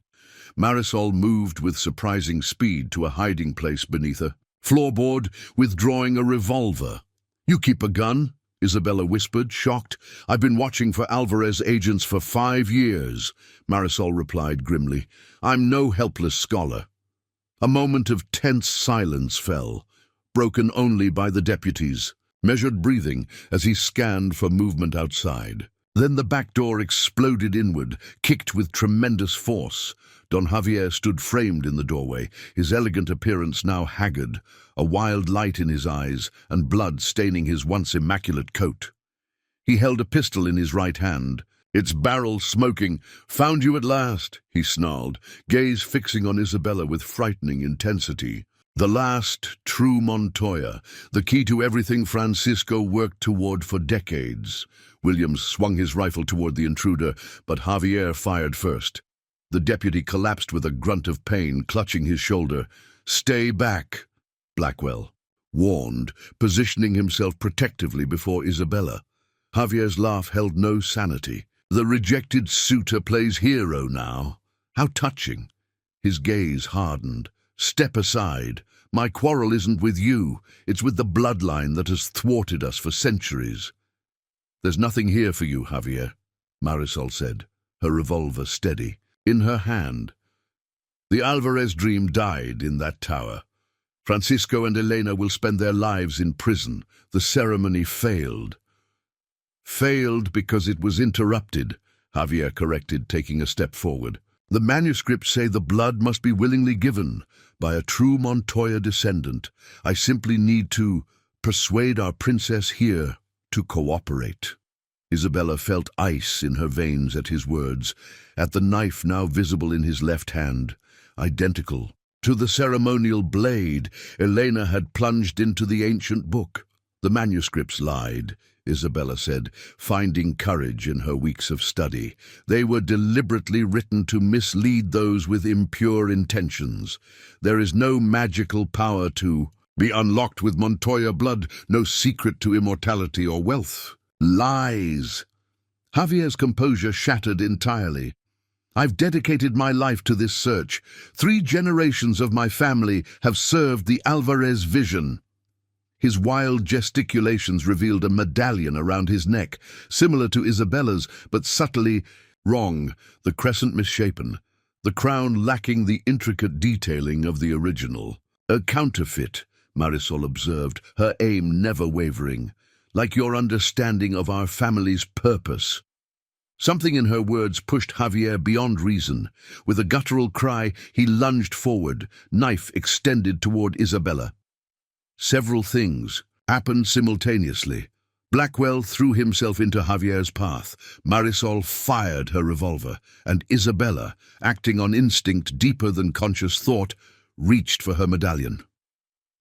Marisol moved with surprising speed to a hiding place beneath a floorboard, withdrawing a revolver. "You keep a gun?" Isabella whispered, shocked. "I've been watching for Alvarez agents for 5 years," Marisol replied grimly. "I'm no helpless scholar." A moment of tense silence fell, broken only by the deputy's measured breathing as he scanned for movement outside. Then the back door exploded inward, kicked with tremendous force. Don Javier stood framed in the doorway, his elegant appearance now haggard, a wild light in his eyes and blood staining his once immaculate coat. He held a pistol in his right hand, its barrel smoking. "Found you at last," he snarled, gaze fixing on Isabella with frightening intensity. The last true Montoya, the key to everything Francisco worked toward for decades. Williams swung his rifle toward the intruder, but Javier fired first. The deputy collapsed with a grunt of pain, clutching his shoulder. "Stay back," Blackwell warned, positioning himself protectively before Isabella. Javier's laugh held no sanity. "The rejected suitor plays hero now. How touching." His gaze hardened. "Step aside. My quarrel isn't with you. It's with the bloodline that has thwarted us for centuries." "There's nothing here for you, Javier," Marisol said, her revolver steady in her hand. "The Alvarez dream died in that tower. Francisco and Elena will spend their lives in prison. The ceremony failed." "Failed because it was interrupted," Javier corrected, taking a step forward. "The manuscripts say the blood must be willingly given by a true Montoya descendant. I simply need to persuade our princess here to cooperate." Isabella felt ice in her veins at his words, at the knife now visible in his left hand, identical to the ceremonial blade Elena had plunged into the ancient book. "The manuscripts lied," Isabella said, finding courage in her weeks of study. "They were deliberately written to mislead those with impure intentions. There is no magical power to be unlocked with Montoya blood, no secret to immortality or wealth. Lies." Javier's composure shattered entirely. "I've dedicated my life to this search. 3 generations of my family have served the Alvarez vision." His wild gesticulations revealed a medallion around his neck, similar to Isabella's, but subtly wrong, the crescent misshapen, the crown lacking the intricate detailing of the original. A counterfeit, Marisol observed, her aim never wavering, like your understanding of our family's purpose. Something in her words pushed Javier beyond reason. With a guttural cry, he lunged forward, knife extended toward Isabella. Several things happened simultaneously. Blackwell threw himself into Javier's path. Marisol fired her revolver, and Isabella, acting on instinct deeper than conscious thought, reached for her medallion.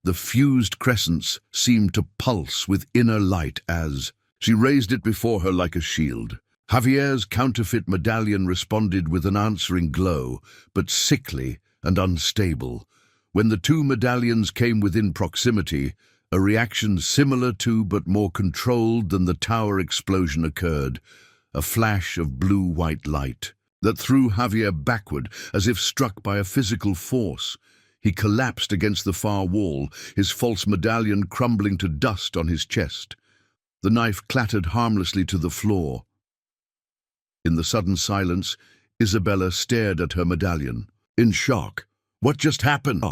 The fused crescents seemed to pulse with inner light as she raised it before her like a shield. Javier's counterfeit medallion responded with an answering glow, but sickly and unstable. When the two medallions came within proximity, a reaction similar to but more controlled than the tower explosion occurred, a flash of blue-white light that threw Javier backward as if struck by a physical force. He collapsed against the far wall, his false medallion crumbling to dust on his chest. The knife clattered harmlessly to the floor. In the sudden silence, Isabella stared at her medallion, in shock. What just happened?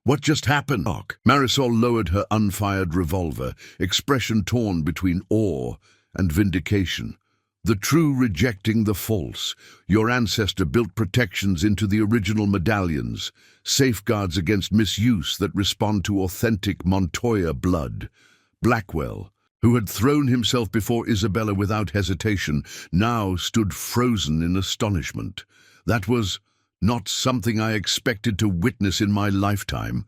What just happened? Marisol lowered her unfired revolver, expression torn between awe and vindication. The true rejecting the false. Your ancestor built protections into the original medallions, safeguards against misuse that respond to authentic Montoya blood. Blackwell, who had thrown himself before Isabella without hesitation, now stood frozen in astonishment. That was not something I expected to witness in my lifetime.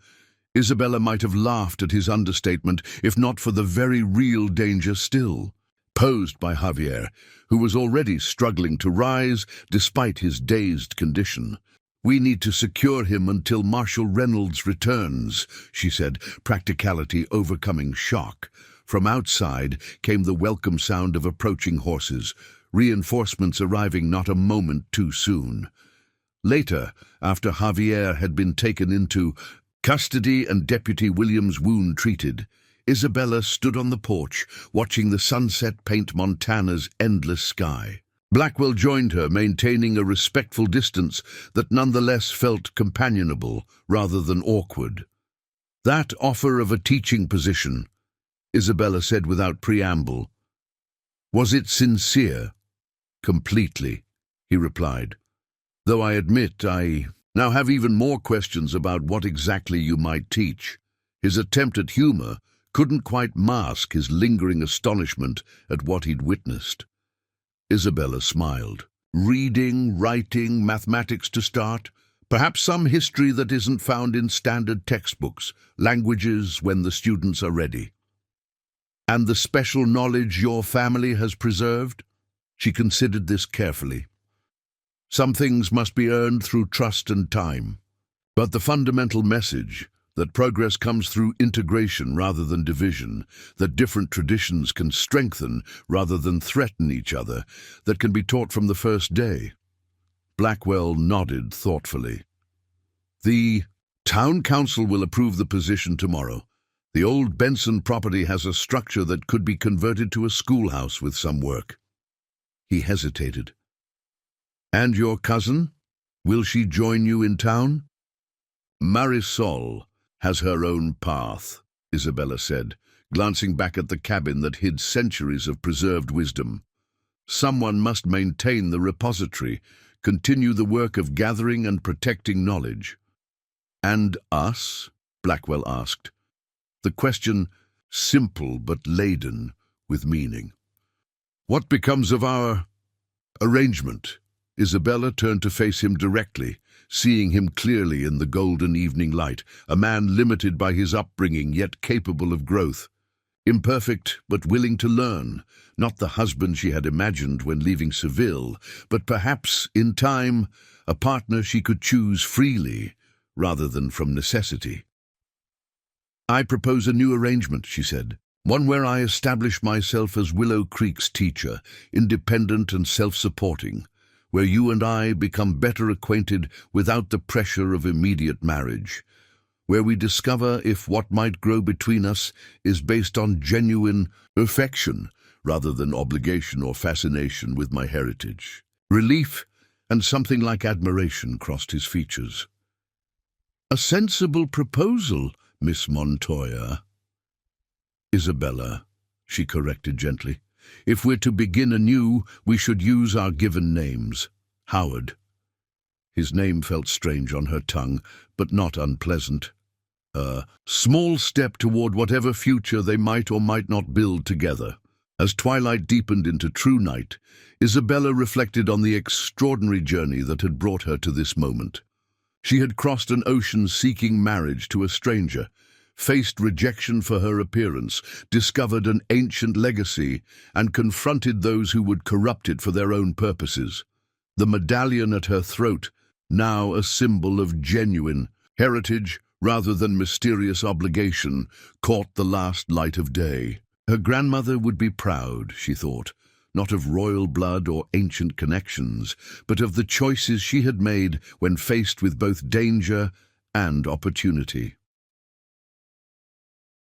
Isabella might have laughed at his understatement, if not for the very real danger still posed by Javier, who was already struggling to rise despite his dazed condition. We need to secure him until Marshal Reynolds returns, she said, practicality overcoming shock. From outside came the welcome sound of approaching horses, reinforcements arriving not a moment too soon. Later, after Javier had been taken into custody and Deputy Williams' wound treated, Isabella stood on the porch, watching the sunset paint Montana's endless sky. Blackwell joined her, maintaining a respectful distance that nonetheless felt companionable rather than awkward. That offer of a teaching position, Isabella said without preamble. Was it sincere? Completely, he replied. Though I admit I now have even more questions about what exactly you might teach. His attempt at humor couldn't quite mask his lingering astonishment at what he'd witnessed. Isabella smiled. Reading, writing, mathematics to start, perhaps some history that isn't found in standard textbooks, languages when the students are ready. And the special knowledge your family has preserved? She considered this carefully. Some things must be earned through trust and time. But the fundamental message, that progress comes through integration rather than division, that different traditions can strengthen rather than threaten each other, that can be taught from the first day. Blackwell nodded thoughtfully. The town council will approve the position tomorrow. The old Benson property has a structure that could be converted to a schoolhouse with some work. He hesitated. And your cousin? Will she join you in town? Marisol has her own path, Isabella said, glancing back at the cabin that hid centuries of preserved wisdom. Someone must maintain the repository, continue the work of gathering and protecting knowledge. And us? Blackwell asked. The question simple but laden with meaning. What becomes of our arrangement? Isabella turned to face him directly, seeing him clearly in the golden evening light, a man limited by his upbringing yet capable of growth. Imperfect but willing to learn, not the husband she had imagined when leaving Seville, but perhaps, in time, a partner she could choose freely rather than from necessity. I propose a new arrangement, she said, one where I establish myself as Willow Creek's teacher, independent and self-supporting, where you and I become better acquainted without the pressure of immediate marriage. where we discover if what might grow between us is based on genuine affection rather than obligation or fascination with my heritage. Relief and something like admiration crossed his features. "A sensible proposal, Miss Montoya." "Isabella," she corrected gently. "If we're to begin anew, we should use our given names. Howard." His name felt strange on her tongue, but not unpleasant. A small step toward whatever future they might or might not build together. As twilight deepened into true night, Isabella reflected on the extraordinary journey that had brought her to this moment. She had crossed an ocean seeking marriage to a stranger, faced rejection for her appearance, discovered an ancient legacy, and confronted those who would corrupt it for their own purposes. The medallion at her throat, now a symbol of genuine heritage rather than mysterious obligation, caught the last light of day. Her grandmother would be proud, she thought, not of royal blood or ancient connections, but of the choices she had made when faced with both danger and opportunity.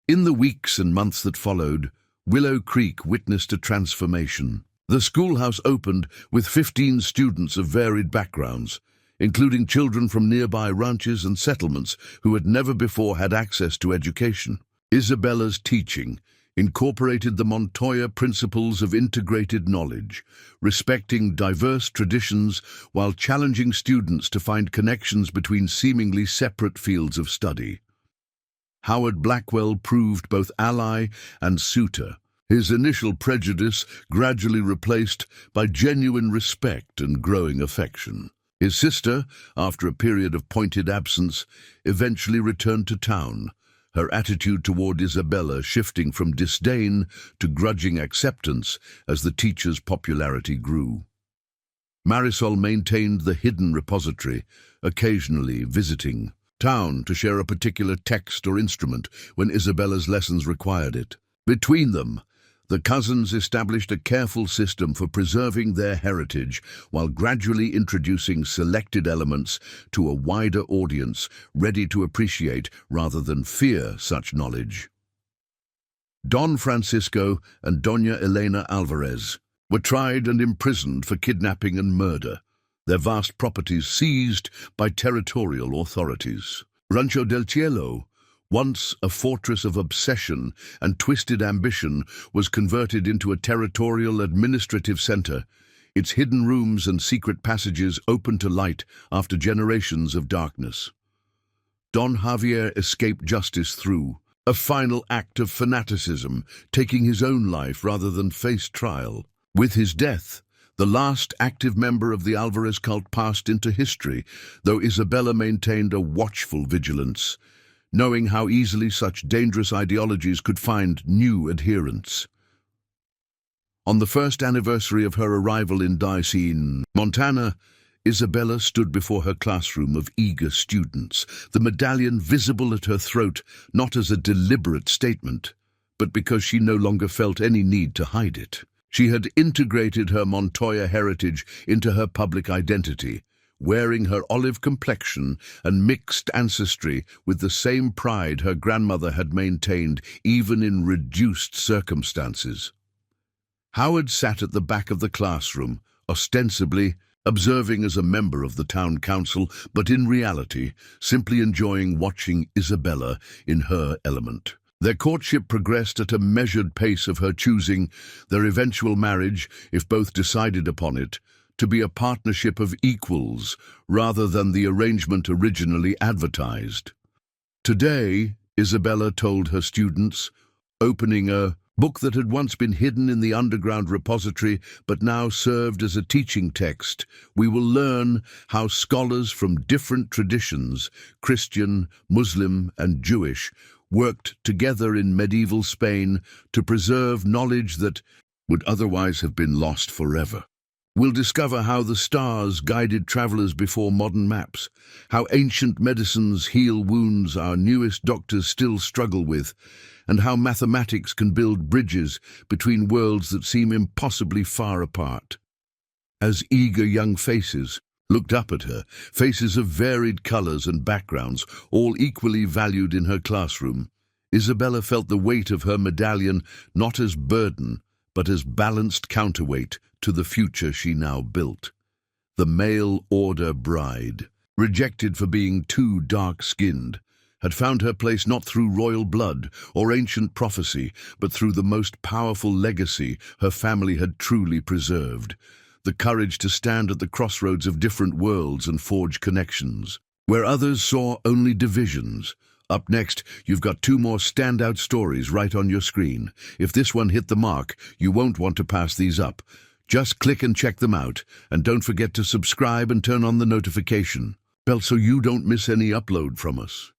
In the weeks and months that followed, Willow Creek witnessed a transformation. The schoolhouse opened with 15 students of varied backgrounds, including children from nearby ranches and settlements who had never before had access to education. Isabella's teaching incorporated the Montoya principles of integrated knowledge, respecting diverse traditions while challenging students to find connections between seemingly separate fields of study. Howard Blackwell proved both ally and suitor, his initial prejudice gradually replaced by genuine respect and growing affection. His sister, after a period of pointed absence, eventually returned to town, her attitude toward Isabella shifting from disdain to grudging acceptance as the teacher's popularity grew. Marisol maintained the hidden repository, occasionally visiting town to share a particular text or instrument when Isabella's lessons required it. Between them, the cousins established a careful system for preserving their heritage while gradually introducing selected elements to a wider audience ready to appreciate rather than fear such knowledge. Don Francisco and Doña Elena Alvarez were tried and imprisoned for kidnapping and murder, their vast properties seized by territorial authorities. Rancho del Cielo, once a fortress of obsession and twisted ambition, was converted into a territorial administrative center, its hidden rooms and secret passages open to light after generations of darkness. Don Javier escaped justice through a final act of fanaticism, taking his own life rather than face trial. With his death, the last active member of the Alvarez cult passed into history, though Isabella maintained a watchful vigilance, knowing how easily such dangerous ideologies could find new adherents. On the first anniversary of her arrival in Daicine, Montana, Isabella stood before her classroom of eager students, the medallion visible at her throat not as a deliberate statement, but because she no longer felt any need to hide it. She had integrated her Montoya heritage into her public identity, wearing her olive complexion and mixed ancestry with the same pride her grandmother had maintained even in reduced circumstances. Howard sat at the back of the classroom, ostensibly observing as a member of the town council, but in reality simply enjoying watching Isabella in her element. Their courtship progressed at a measured pace of her choosing, their eventual marriage, if both decided upon it, to be a partnership of equals rather than the arrangement originally advertised. Today, Isabella told her students, opening a book that had once been hidden in the underground repository but now served as a teaching text, we will learn how scholars from different traditions, Christian, Muslim, and Jewish, worked together in medieval Spain to preserve knowledge that would otherwise have been lost forever. We'll discover how the stars guided travelers before modern maps, how ancient medicines heal wounds our newest doctors still struggle with, and how mathematics can build bridges between worlds that seem impossibly far apart. As eager young faces, looked up at her, faces of varied colors and backgrounds, all equally valued in her classroom. Isabella felt the weight of her medallion not as burden, but as balanced counterweight to the future she now built. The mail order bride, rejected for being too dark-skinned, had found her place not through royal blood or ancient prophecy, but through the most powerful legacy her family had truly preserved: the courage to stand at the crossroads of different worlds and forge connections, where others saw only divisions. Up next, you've got two more standout stories right on your screen. If this one hit the mark, you won't want to pass these up. Just click and check them out, and don't forget to subscribe and turn on the notification bell so you don't miss any upload from us.